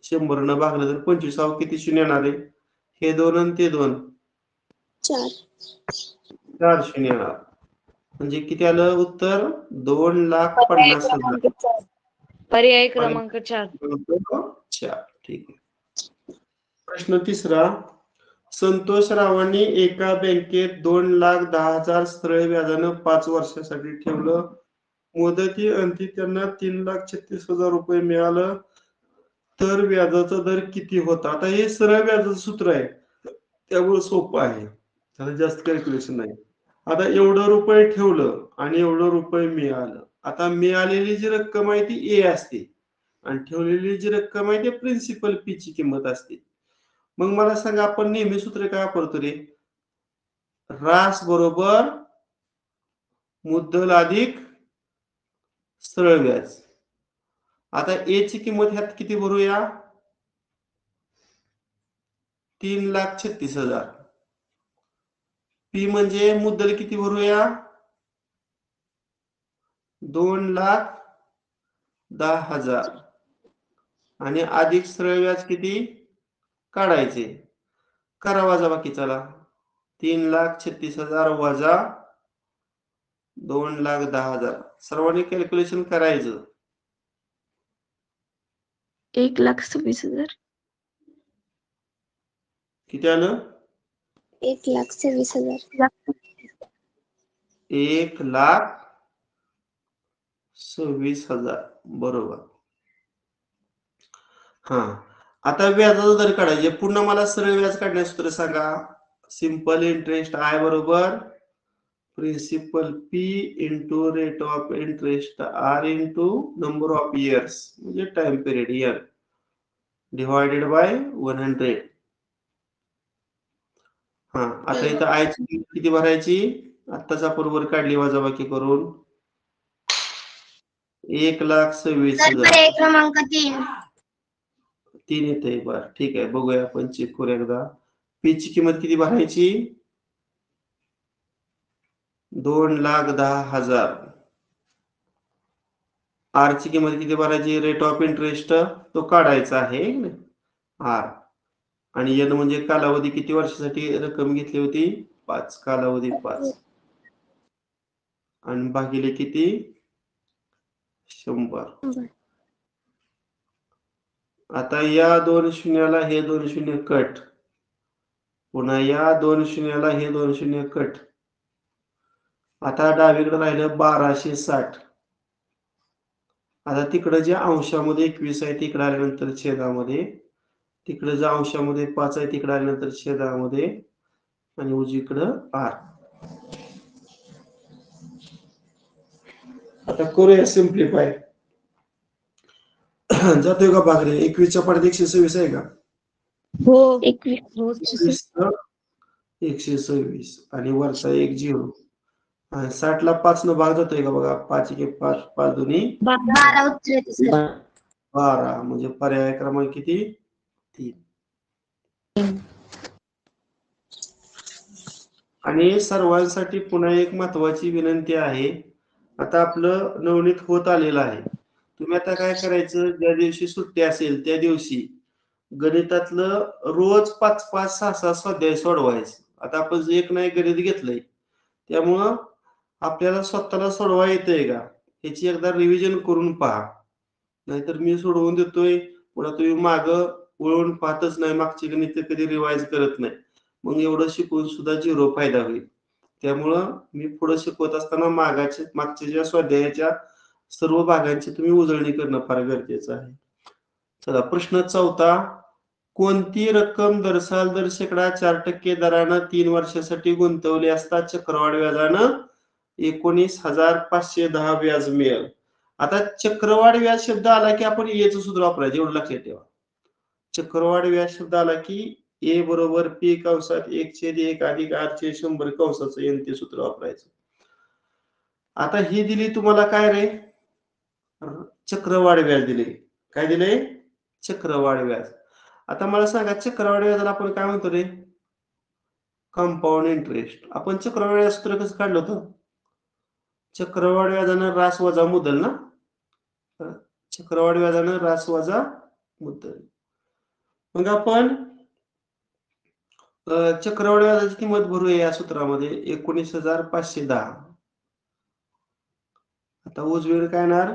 S1: 100 न भागलं तर 25 किती शून्य येणार आहे? हे 2 आणि ते 2 4 शून्य येणार. म्हणजे किती आलं उत्तर? 2,50,000.
S2: पर्याय क्रमांक 4.
S1: 4. ठीक आहे. प्रश्न तिसरा. संतोष रावांनी एका बँकेत 2,10,000 सरळ व्याजानं 5 वर्षासाठी ठेवलं. मुदती अंती त्यांना 3,36,000 रुपये मिळालं, तर व्याजाचा दर किती होता? आता हे सरळ व्याजाचं सूत्र आहे, त्यामुळे सोपं आहे, त्याला जास्त कॅल्क्युलेशन नाही. आता एवढं रुपये ठेवलं आणि एवढं रुपये मिळालं. आता मिळालेली जी रक्कम आहे ती ए असते आणि ठेवलेली जी रक्कम आहे ती प्रिन्सिपल पी ची किंमत असते. मग मला सांगा आपण नेहमी सूत्र काय वापरतो रे? रास बरोबर मुद्दल अधिक सरळ व्याज. आता ए ची किंमत ह्यात किती भरूया? 3,36,000. पी म्हणजे मुद्दल किती भरूया? 2,10,000. आणि अधिक सरळ व्याज किती काढायचे? करा वजाबाकी. चला 3,36,000 वजा 2,10,000. सर्वांनी कॅल्क्युलेशन करायचं.
S2: 1,26,000.
S1: किती आलं?
S3: 1,26,000.
S1: 1,26,000. बरोबर. हा. आता व्याजाचा दर काढायचे. पुन्हा मला सरळ व्याज काढण्याचं सूत्र सांगा. सिंपल इंटरेस्ट आय बरोबर principal P into rate of interest R into number of years म्हणजे time period year divided by 100. हा. आता इथं आय ची किंमत किती भरायची? आत्ताच आपण वर काढली वजाबाकी करून. 1,26,000.
S3: क्रमांक 3.
S1: 3 येते. बरं ठीक आहे, बघूया आपण चेक करू एकदा. पी ची किंमत किती भरायची? 2,10,000. आर ची किंमत किती भरायची? रेट ऑफ इंटरेस्ट तो काढायचा आहे आर. आणि एन म्हणजे कालावधी किती वर्षासाठी रक्कम घेतली होती? 5. कालावधी 5. आणि भागिले किती 100. आता या 2 शून्याला हे 2 शून्य कट, पुन्हा या 2 शून्याला हे 2 शून्य कट. आता डावीकडे राहिलं 1260. आता तिकडे जे अंशामध्ये 21 आहे तिकडे आल्यानंतर छेदामध्ये, तिकडे जे अंशामध्ये 5 आहे तिकडे आल्यानंतर छेदामध्ये, आणि उजवीकडं r. आता करूया सिम्प्लिफाय. जातोय का भाग रे? 21च्या पाढ्यात 126 आहे का?
S2: हो
S1: 21 126 आणि वरचा 1 0. आणि 60 ला 5 न भाग जातोय का बघा? 5 1 5, 5 2
S3: 12 उत्तर येते सर.
S1: 12. म्हणजे पर्याय क्रमांक किती 3. आणि सर्वांसाठी पुन्हा एक महत्वाची विनंती आहे. आता आपलं नवनीत होत आलेलं आहे. तुम्ही आता काय करायचं, ज्या दिवशी सुट्टी असेल त्या दिवशी गणितातलं रोज 5-5 6-6 स्वाध्याय सोडवायचं. आता आपण एक नाही गणित घेतलंय, त्यामुळं आपल्याला स्वतःला सोडवा येतंय का ह्याची एकदा रिव्हिजन करून पहा. नाहीतर मी सोडवून देतोय, पुन्हा तुम्ही मागं वळून पाहतच नाही, मागची गणित कधी रिवाइज करत नाही, मग एवढं शिकून सुद्धा 0 फायदा होईल. त्यामुळं मी पुढे शिकवत असताना मागच्या ज्या स्वाध्यायाच्या सर्व भागांची तुम्ही उजळणी करणं फार गरजेचं आहे. चला, प्रश्न 4. कोणती रक्कम दरसाल दर शेकडा 4% दरानं 3 वर्षासाठी गुंतवली असता चक्रवाढ व्याजानं 19,510 व्याज मिळेल? आता चक्रवाढ व्याज शब्द आला की आपण याचं सूत्र वापरायचं, एवढं लक्षात ठेवा. चक्रवाढ व्याज शब्द आला की ए बरोबर पी कंसात 1/1 अधिक r चे 100 कंसाचं n ते सूत्र वापरायचं. आता ही दिली तुम्हाला काय रे? चक्रवाढ व्याज दिले. काय दिले? चक्रवाढ व्याज. आता मला सांगा, चक्रवाढ व्याजाला आपण काय म्हणतो रे? Compound interest. आपण चक्रवाढ व्याज सूत्र कसं काढलं होतं? चक्रवाढ व्याजानं रास वजा मुद्दल ना. चक्रवाढ व्याजानं रास वजा मुद्दल. मग आपण चक्रवाढ व्याजाची किंमत भरूया या सूत्रामध्ये 19,510. आता उजवीकडे काय येणार?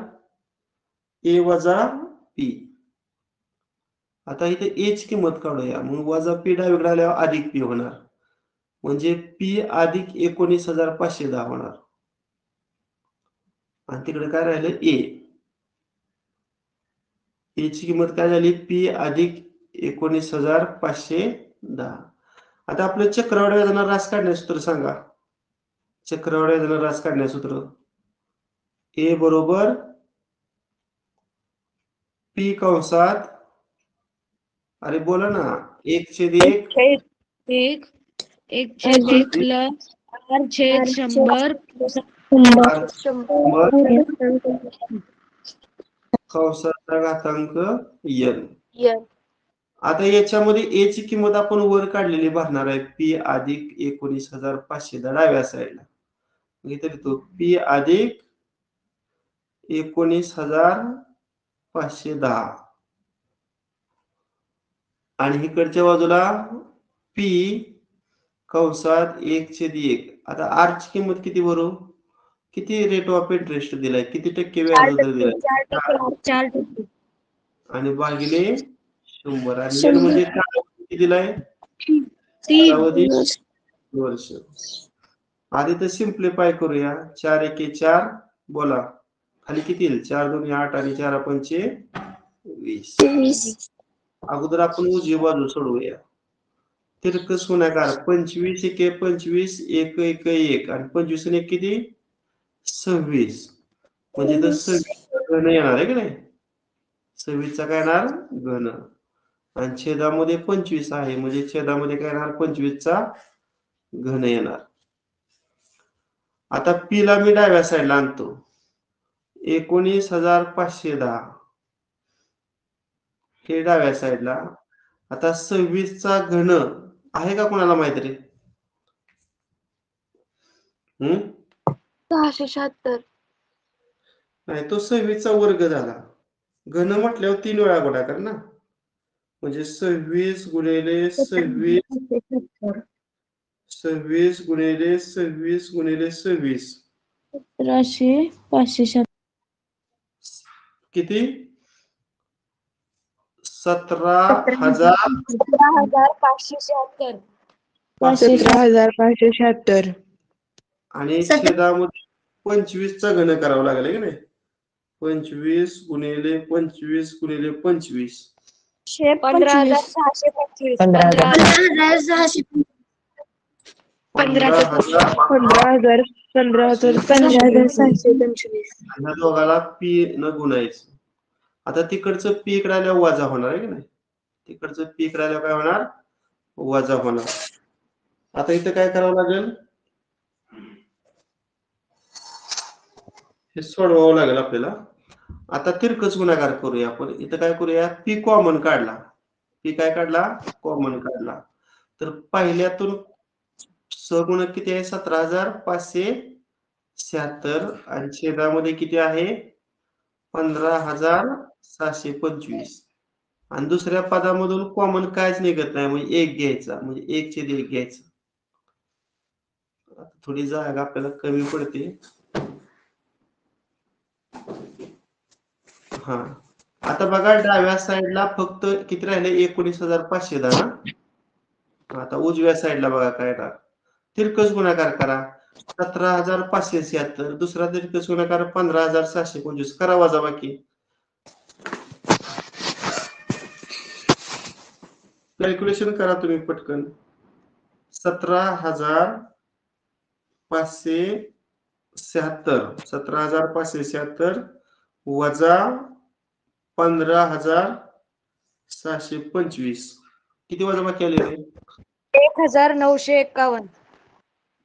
S1: ए वजा पी. आता इथे ए ची किंमत काढूया, मग वजा पी डावीकडे आल्यावर अधिक पी होणार, म्हणजे पी अधिक 19,510 होणार. आणि तिकडे काय राहिलं? ए. ए ची किंमत काय झाली? पी अधिक 19,510. आता आपलं चक्रवाढ व्याजानं रास काढण्याचं सूत्र सांगा. चक्रवाढ व्याजानं रास काढण्याचं सूत्र ए बरोबर पी कंसात, अरे बोला ना, 1/1
S2: प्लस r/100
S1: कंसाचा घातांक n. आता याच्यामध्ये ए ची किंमत आपण वर काढलेली भरणार आहे, पी अधिक 19,510 डाव्या साईडला. इथे लिहितो पी अधिक 19,510 आणि इकडच्या बाजूला पी कंसात 1/1. आता आर ची किंमत किती भरू? किती रेट ऑफ इंटरेस्ट दिलाय? किती टक्के व्याज दर दिलाय?
S2: 4%.
S1: आणि भागिले 100. आणि n म्हणजे कालावधी किती दिलाय?
S2: 3
S1: वर्ष. आधी तर सिम्प्लिफाय करूया. 4 1 4, बोला खाली किती येईल? 4 2 8 आणि 4 5 20. अगोदर आपण उजवी बाजू सोडवूया. तिरकस गुणाकार 25 1 25 1 1 1 आणि 25 आणि 1 किती? 26. म्हणजे तर 26 घन येणार आहे की नाही? 26 चा काय येणार? घन. आणि छेदामध्ये 25 आहे, म्हणजे छेदामध्ये काय येणार? 25 चा घन येणार. आता पी ला मी डाव्या साईडला आणतो. 19,510 हे डाव्या साईडला. आता 26 चा घन आहे का कोणाला माहित रे?
S2: 676.
S1: नाही, तो 26 चा वर्ग झाला. घन म्हटल्यावर 3 वेळा गुणाकार ना, म्हणजे 26 गुणिले 26 26 गुणिले 26 गुणिले 26
S2: 17,500
S1: किती 17,000
S2: 17,576
S4: 17,576
S1: आणि छेदामध्ये 25चा घन करावा लागेल की नाही 25 गुणिले 25 गुणिले 25
S2: 15,625
S3: 15,600
S4: 15,625
S1: ह्या दोघाला पी न गुणायचं आता तिकडचं पी इकडे आल्यावर वजा होणार आहे की नाही तिकडचं पी इकडे आल्यावर काय होणार वजा होणार आता इथं काय करावं लागेल हे सोडवावं लागेल आपल्याला आता तिरकस गुणाकार करूया आपण इथं काय करूया पी कॉमन काढला पी काय काढला कॉमन काढला तर पहिल्यातून सगुणक किती आहे 17,576 आणि छेदामध्ये किती आहे 15,625 आणि दुसऱ्या पदामधून कॉमन कायच निघत नाही म्हणजे एक घ्यायचा म्हणजे 1/1 घ्यायचा थोडी जागा आपल्याला कमी पडते हा आता बघा डाव्या साईडला फक्त किती राहिले 19,510 ना आता उजव्या साईडला बघा काय का तिरकस गुणाकार करा 17,576 दुसरा तिरकस गुणाकार 15,625 करा वजाबाकी कॅल्क्युलेशन करा तुम्ही पटकन 17,576 वजा 15,625 किती वजाबाकी आले रे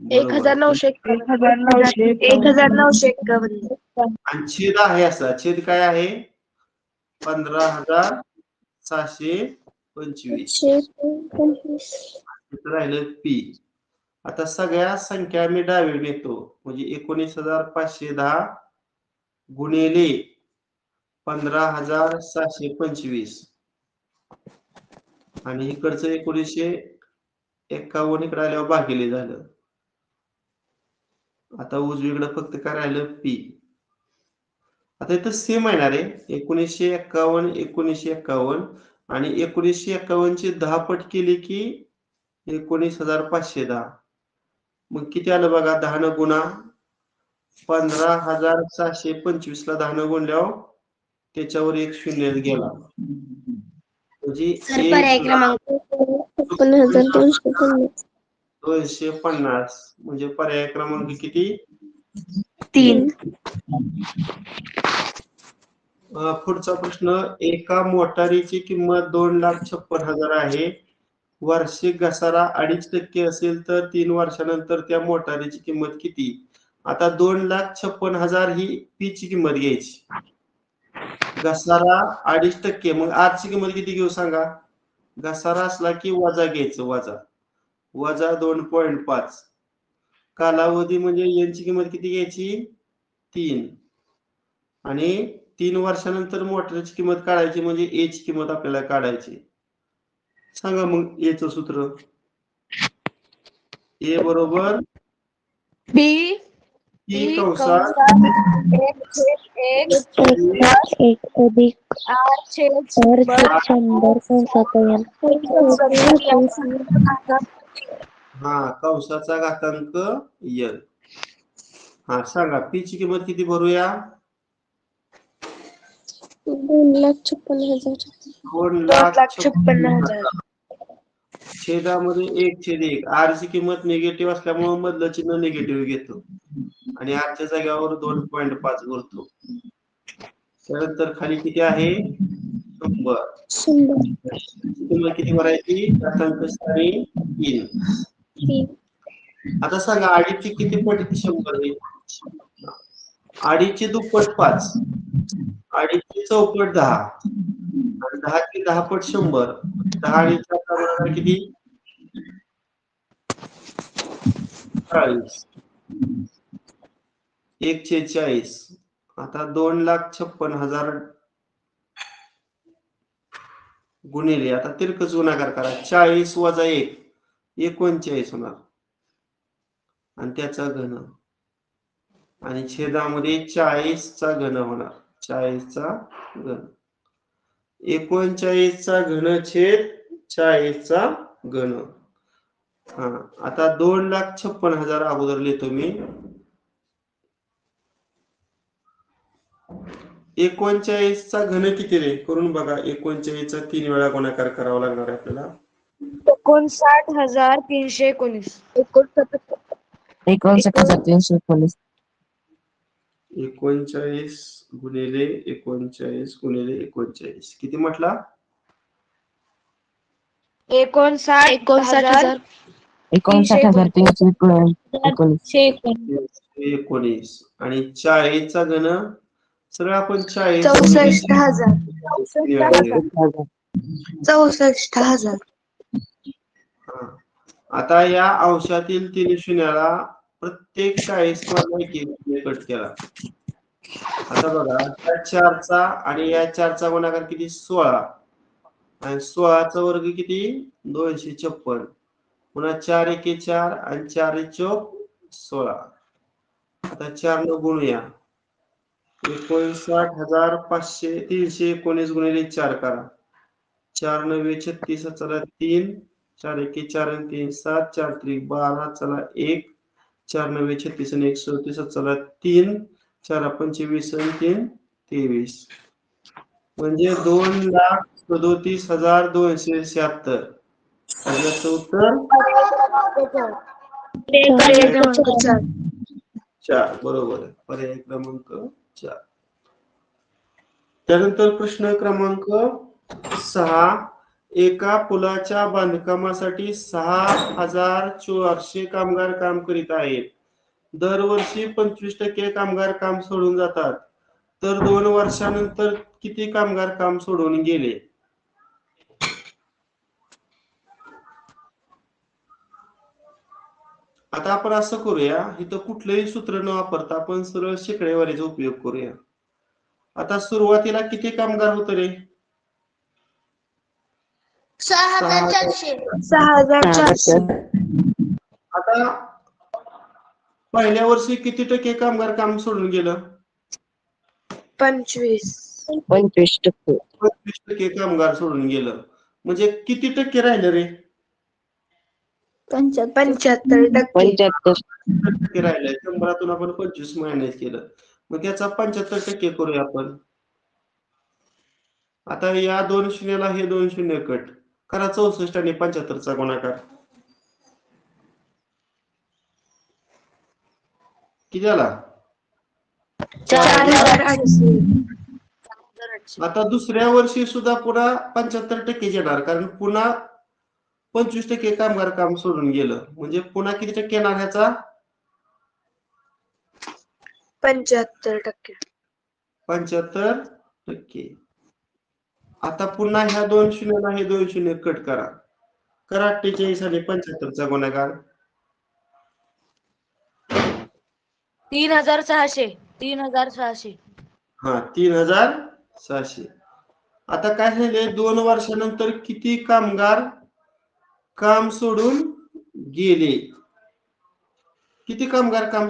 S2: 1,951
S1: आणि छेद आहे असा छेद काय आहे 15,625 राहिलं पी आता सगळ्या संख्या मी डावीकडे येतो म्हणजे 19,510 गुणिले 15,625 आणि इकडचं 1951 इकडे आल्यावर भागिले झालं आता उजवीकडे फक्त काय राहिलं पी आता इथं सेम आहे ना रे 1951 आणि 1951 ची 10 पट केली की 19,510 मग किती आलं बघा 10 न गुणा 15,625 ला 10 न गुणल्यावर त्याच्यावर एक शून्य गेला म्हणजे
S3: पर्याय क्रमांक
S1: 250 म्हणजे पर्याय क्रमांक किती
S2: 3
S1: पुढचा प्रश्न एका मोटारीची किंमत 2,56,000 आहे वार्षिक घसारा 2.5% असेल तर 3 वर्षानंतर त्या मोटारीची किंमत किती आता 2,56,000 ही पी ची किंमत घ्यायची घसारा 2.5% मग आजची किंमत किती घेऊ सांगा घसारा असला की वजा घ्यायचं वजा 2.5 कालावधी म्हणजे यांची किंमत किती घ्यायची 3 आणि 3 वर्षानंतर मोटरची किंमत काढायची म्हणजे ए ची किंमत आपल्याला काढायची सांगा मग ए चं सूत्र ए बरोबर
S2: बी
S1: पी कंसात
S2: 1
S1: हा कंसाचा घातांक n हा सांगा पी ची किंमत किती भरूया 2,56,000 छेदामध्ये 1/1 आर ची किंमत निगेटिव्ह असल्यामुळे मधलं चिन्ह निगेटिव्ह घेतो आणि आरच्या जागेवर 2.5 भरतो त्यानंतर खाली किती आहे 100 किंमत किती भरायची घातांक स्थानी 3 आता सांगा अडीचची किती पट 100 आहे अडीचची दुप्पट 5 अडीचची चौपट 10 आणि 10 ची 10 पट 100 10 आणि 4 किती 40 1/40 आता 2,56,000 गुणिले आता तिरकस गुणाकार करा 40 वजा 1 39 होणार आणि त्याचा घन आणि छेदामध्ये 40चा घन होणार. 40चा घन. 39चा घन छेद 40चा घन. हा, आता 2,56,000 अगोदर लिहितो मी. 39चा घन किती रे? करून बघा. 39चा 3 वेळा गुणाकार करावा लागणार आहे आपल्याला.
S2: 59,319.
S4: 59,319.
S1: 39 गुणिले 39 गुणिले 39 किती म्हटला?
S2: 59,000.
S4: 59,319.
S1: आणि 40चा घन सरळ आपण 40
S2: 64,000. 64,000.
S1: हा. आता या अंशातील 3 शून्याला प्रत्येक 40 मधला कट केला. आता बघा, या 4चा आणि या 4चा गुणाकार किती? 16. आणि 16चा वर्ग किती? 256. पुन्हा 4 एके 4 आणि 4 चौक 16. आता 4 न गुणूया. 59,500 319 गुणिले 4 करा. 4 9 36 चला 3 4 एके 4 आणि 3 7 4 त्रिक 12 चला 1 4 9 36 आणि 1 37 चला 3 4 25 आणि 3 23 म्हणजे 2,37,276. याचं उत्तर 4 बरोबर आहे. पर्याय क्रमांक 4. त्यानंतर प्रश्न क्रमांक 6. एका पुलाच्या बांधकामासाठी 6,400 कामगार काम करीत आहेत. दरवर्षी 25% कामगार काम सोडून जातात. तर 2 वर्षानंतर किती कामगार काम सोडून गेले? आता आपण असं करूया, इथं कुठलंही सूत्र न वापरता आपण सरळ शेकडेवारीचा उपयोग करूया. आता सुरुवातीला किती कामगार होते रे?
S2: 6,400.
S1: आता पहिल्या वर्षी किती टक्के कामगार काम सोडून गेलं?
S2: 25.
S4: 25%.
S1: 25% कामगार सोडून गेलं. म्हणजे किती टक्के राहिले रे?
S2: 75%.
S4: 75%.
S1: राहिलंय. 100तून आपण 25 मायनस केलं. मग त्याचा 75% करूया आपण. आता या 2 शून्याला हे 2 शून्य कट करा. 64 आणि 75चा गुणाकार किती आला?
S2: 4,800.
S1: आता दुसऱ्या वर्षी सुद्धा पुन्हा 75% येणार, कारण पुन्हा 25% कामगार काम सोडून गेलं. म्हणजे पुन्हा किती टक्के येणार ह्याचा?
S2: 75%.
S1: 75%. आता पुन्हा ह्या 2 शून्याला हे 2 शून्य कट करा. करा 48 आणि 75चा गुणाकार
S2: 3,600. 3,600.
S1: हा 3,600. आता काय झाले? 2 वर्षानंतर किती कामगार काम सोडून गेले? किती कामगार काम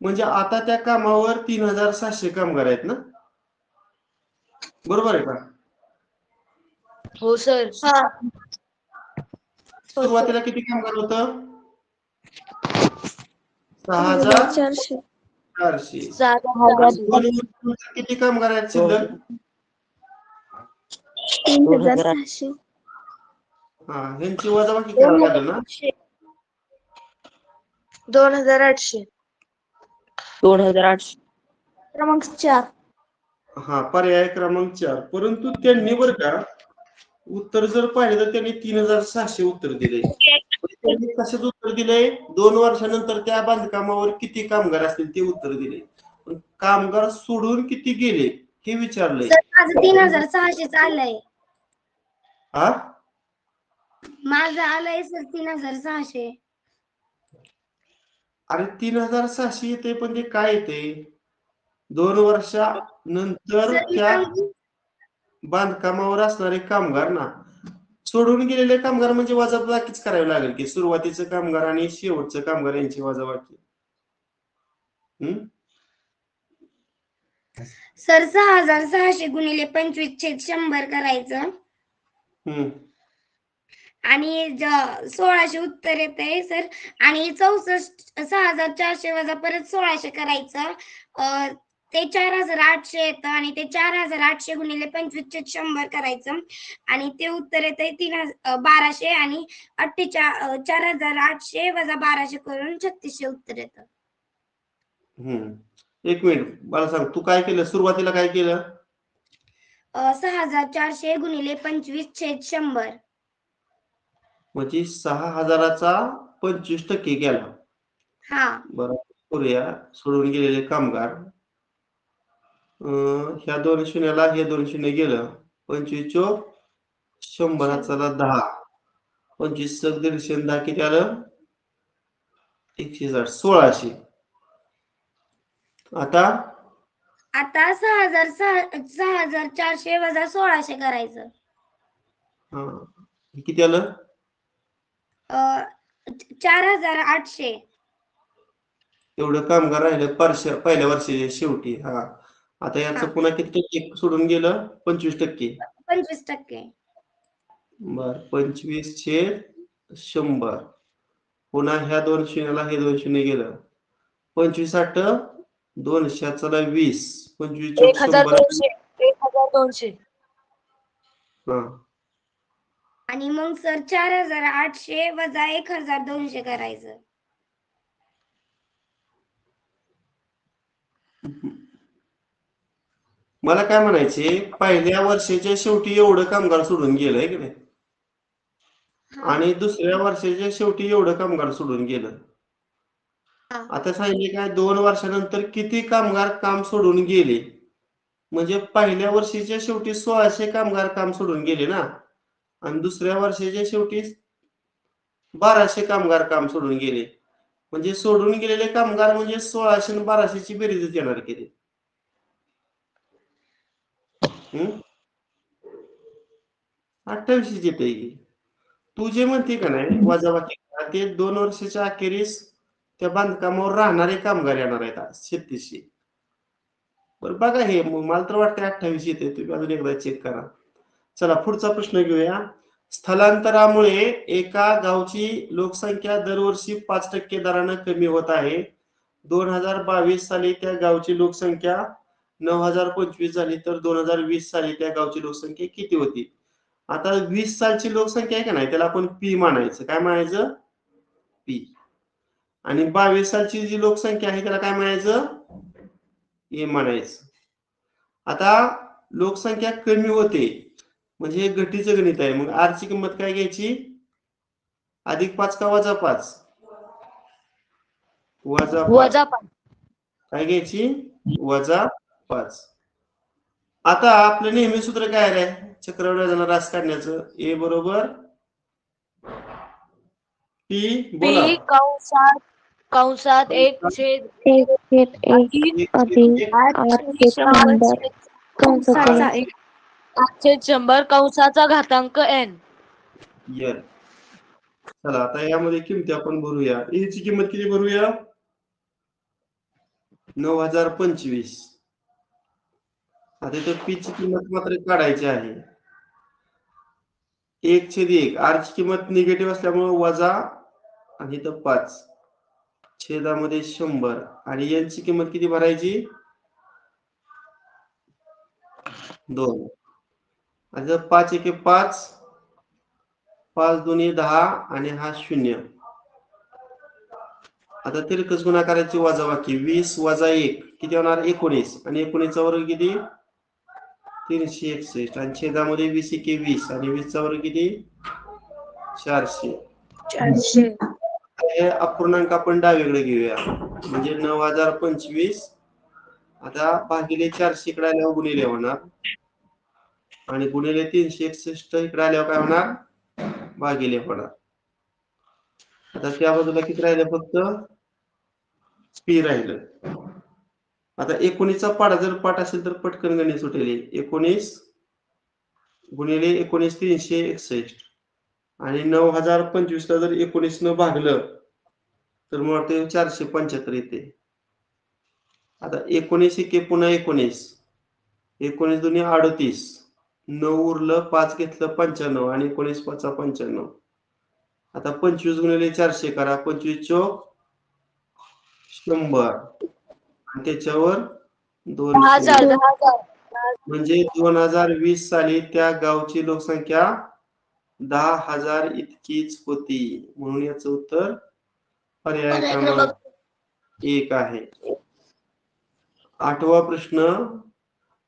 S1: म्हणजे आता त्या कामावर 3,600 कामगार आहेत ना? बरोबर आहे का?
S2: हो सर.
S1: सुरुवातीला किती कामगार होत? 6,400.
S2: 7,000.
S1: किती कामगार आहेत शिल्लक?
S2: 3,600.
S1: हा, ह्यांची वजाबाकी करावी लागेल ना?
S2: 2,800.
S4: 2,800.
S2: क्रमांक 4.
S1: हा, पर्याय क्रमांक 4. परंतु त्यांनी बरं का उत्तर जर पाहिलं तर त्यांनी 3,600 उत्तर दिले. त्यांनी कशाच उत्तर दिलंय? 2 वर्षानंतर त्या बांधकामावर किती कामगार असतील ते उत्तर दिले. पण कामगार सोडून किती गेले हे विचारलंय.
S3: माझं 3,600 आलंय.
S1: हा,
S3: माझं आलंय सर 3,600.
S1: अरे 3,600 येते, पण ते काय येते? 2 वर्षानंतर त्या बांधकामावर असणारे कामगार ना, सोडून गेलेले कामगार म्हणजे वजाबाकीच करावी लागेल की सुरुवातीचं कामगार आणि शेवटचं कामगार यांची वजाबाकी.
S3: सर 6600 गुणिले 25/100 करायचं आणि 1600 उत्तर येते सर. आणि 64,400 वजा परत 1600 करायचं. ते 4800 येतं आणि ते 4800 गुणिले 25/100 करायचं आणि ते उत्तर येते 1200 आणि 4800 वजा 1200 करून 3600 उत्तर येतं.
S1: एक मिनिट मला सांग, तू काय केलं सुरुवातीला? काय केलं?
S3: 6400 गुणिले 25/100
S1: म्हणजे 6000चा 25% केला.
S3: हा.
S1: बरं करूया. सोडून गेलेले कामगार, ह्या 2 शून्याला हे 2 शून्य गेलं. 25 चोक 100 चला 10. 25 चौक 150 10 किती आलं? 160. 1600. आता
S3: 6400 वजा 1600 करायचं.
S1: हे किती आलं?
S3: 4800.
S1: एवढं कामगार राहिलं पहिल्या वर्षाच्या शेवटी. आता याचं पुन्हा किती टक्के सोडून गेलं? 25%.
S3: 25%.
S1: बर 25/100. पुन्हा ह्या 2 शून्याला हे 2 शून्य गेलं. 25 8 200 चला 20. 25 चोक 100.
S4: 1200.
S3: आणि मग सर 4800 वजा 1200 करायचं.
S1: मला काय म्हणायचे, पहिल्या वर्षाच्या शेवटी एवढं कामगार सोडून गेलं आहे की नाही, आणि दुसऱ्या वर्षाच्या शेवटी एवढं कामगार सोडून गेलं. आता सांगितले काय 2 वर्षानंतर किती कामगार काम सोडून गेले. म्हणजे पहिल्या वर्षीच्या शेवटी 1600 कामगार काम सोडून गेले ना, आणि दुसऱ्या वर्षाच्या शेवटी 1200 कामगार काम सोडून गेले. म्हणजे सोडून गेलेले कामगार म्हणजे 1600 आणि 1200 ची बेरीजच येणार किती? 28 येते. तू जे म्हणते का नाही वजाबाकी, ते 2 वर्षाच्या अखेरीस त्या बांधकामावर राहणारे कामगार येणार आहेत 3600. बरं बघा, हे मला तर वाटतं 28 येते. तुम्ही अजून एकदा चेक करा. चला पुढचा प्रश्न घेऊया. स्थलांतरामुळे एका गावची लोकसंख्या दरवर्षी 5% दराने कमी होत आहे. 2022 साली त्या गावची लोकसंख्या 9025 झाली, तर 2020 साली त्या गावची लोकसंख्या किती होती? आता 20 सालची लोकसंख्या आहे का नाही, त्याला आपण पी म्हणायचं. काय म्हणायचं? पी. आणि 22 सालची जी लोकसंख्या आहे त्याला काय म्हणायचं? ए म्हणायचं. आता लोकसंख्या कमी होते म्हणजे हे घटीचं गणित आहे. मग आर ची किंमत काय घ्यायची? +5 का -5? -5. काय घ्यायची? -5. आता आपलं नेहमी सूत्र काय आहे? चक्रवाढ व्याजाला रास काढण्याचं. ए बरोबर पी, बोला.
S4: कंसात 1/1 8/100 कंसाचा घातांक n.
S1: चला आता यामध्ये किमती आपण भरूया. ए ची किंमत किती भरूया? 9025. आता इथं पी ची किंमत मात्र काढायची आहे. 1/1. आर ची किंमत निगेटिव्ह असल्यामुळे वजा, आणि इथं 5 छेदामध्ये 100. आणि एन ची किंमत किती भरायची? 2. आता 5 1 5, 5 2 10 आणि हा 0. आता तिरकस गुणाकाराची वजाबाकी. 20 वजा 1 किती होणार? 19. आणि 19 चा वर्ग किती? 361. आणि छेदामध्ये 20 1 20 आणि 20 चा वर्ग किती? 400. हे अपूर्णांक आपण डावीकडे घेऊया. म्हणजे 9025 आता भागिले 400 इकडे आल्यावर गुणिले होणार, आणि गुणिले 361 इकडे आल्यावर काय होणार? भागिले होणार. आता त्या बाजूला किती राहिलं? फक्त पी राहिलं. आता 19चा पाढा जर पाठ असेल तर पटकन गणित सुटेल. 19 गुणिले 19 361, आणि 9025 ला जर 19 न भागलं तर मला वाटतं 475 येते. आता 19 एके पुन्हा 19, 19 दुनी 38, 9 उरलं, 5 घेतलं 95 आणि 19 पाचा 95. आता 25 गुणिले 400 करा, 25 चोक 100 आणि त्याच्यावर 200.
S4: 10,000
S1: म्हणजे 2020 साली त्या गावची लोकसंख्या 10,000 इतकीच होती. म्हणून याचं उत्तर पर्याय क्रमांक 1 आहे. 8वा प्रश्न,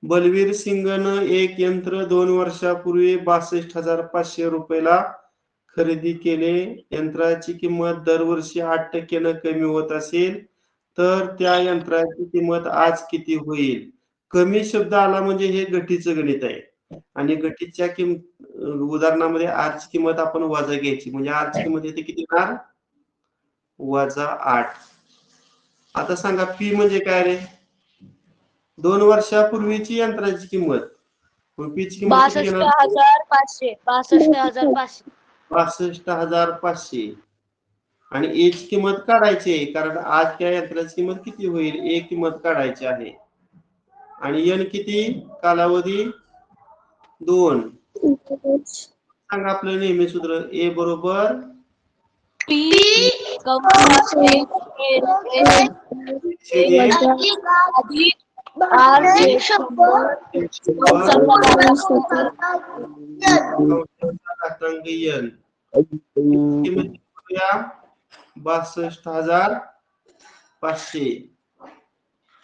S1: बलवीर सिंगनं एक यंत्र 2 वर्षापूर्वी 62,500 रुपयाला खरेदी केले. यंत्राची किंमत दरवर्षी 8% कमी होत असेल तर त्या यंत्राची किंमत आज किती होईल? कमी शब्द आला म्हणजे हे गठीचं गणित आहे आणि गठीच्या उदाहरणामध्ये आर ची किंमत आपण वजा घ्यायची, म्हणजे आर ची किंमत येते किती होणार? -8. आता सांगा पी म्हणजे काय रे? 2 वर्षापूर्वीची यंत्राची किंमत. पी ची किंमत किती येणार?
S4: 62,500 62,500
S1: 62,500 आणि ए ची किंमत काढायची आहे, कारण आज त्या यंत्राची किंमत किती होईल? ए किंमत काढायची आहे. आणि एन किती? कालावधी 2. सांगा आपलं नेहमी सूत्र. ए बरोबर
S4: पी कंसात 1 अधिक आर छेद 100
S1: घातांक एन किंमत 62,500.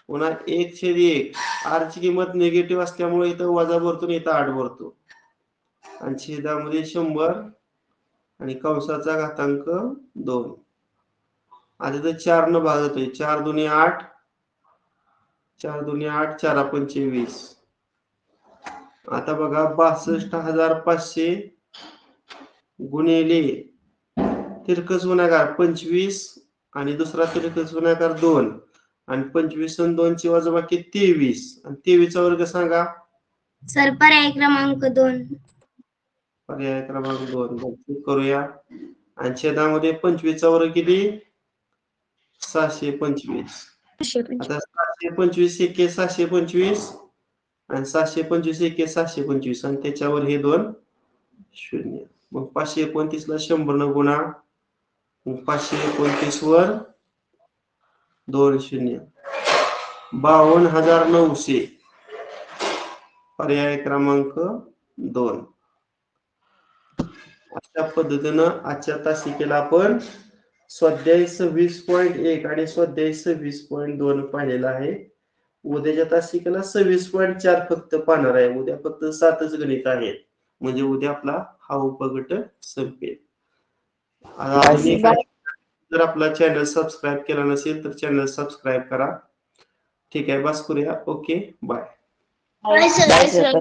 S1: पुन्हा 1/1 आर ची किंमत निगेटिव्ह असल्यामुळे इथं वजा भरतो आणि इथं 8 भरतो आणि छेदामध्ये 100 आणि कंसाचा घातांक 2. आता इथं 4 न भाग होतोय. 4 दुनी 8, 4 दुनी 8, 4 पंचे 20. आता बघा 62,500 गुणिले तिरकस गुणाकार 25 आणि दुसरा तिरकस गुणाकार 2 आणि 25 आणि 2 ची वजाबाकी 23 आणि 23 चा वर्ग सांगा.
S3: सर पर्याय क्रमांक 2.
S1: पर्याय क्रमांक 2 करूया. आणि छेदामध्ये 25 चा वर्ग किती? 725. आता 725 एके 725 आणि 725 एके 725 आणि त्याच्यावर हे 2 0. मग 529 ला 100 न गुणा, मग 529 वर 2 0. 52,900. पर्याय क्रमांक 2. अशा पद्धतीनं आजच्या तासिकेला आपण स्वाध्याय 26.1 आणि स्वाध्याय 26.2 पाहिलेला आहे. उद्याच्या तासिकेला 26.4 फक्त पाहणार आहे. उद्या फक्त 7च गणित आहेत, म्हणजे उद्या आपला हा उपगट संपेल. जर आपला चॅनल सबस्क्राईब केला नसेल तर चॅनल सबस्क्राईब करा. ठीक आहे, बस करूया. Okay, bye.
S4: Bye sir.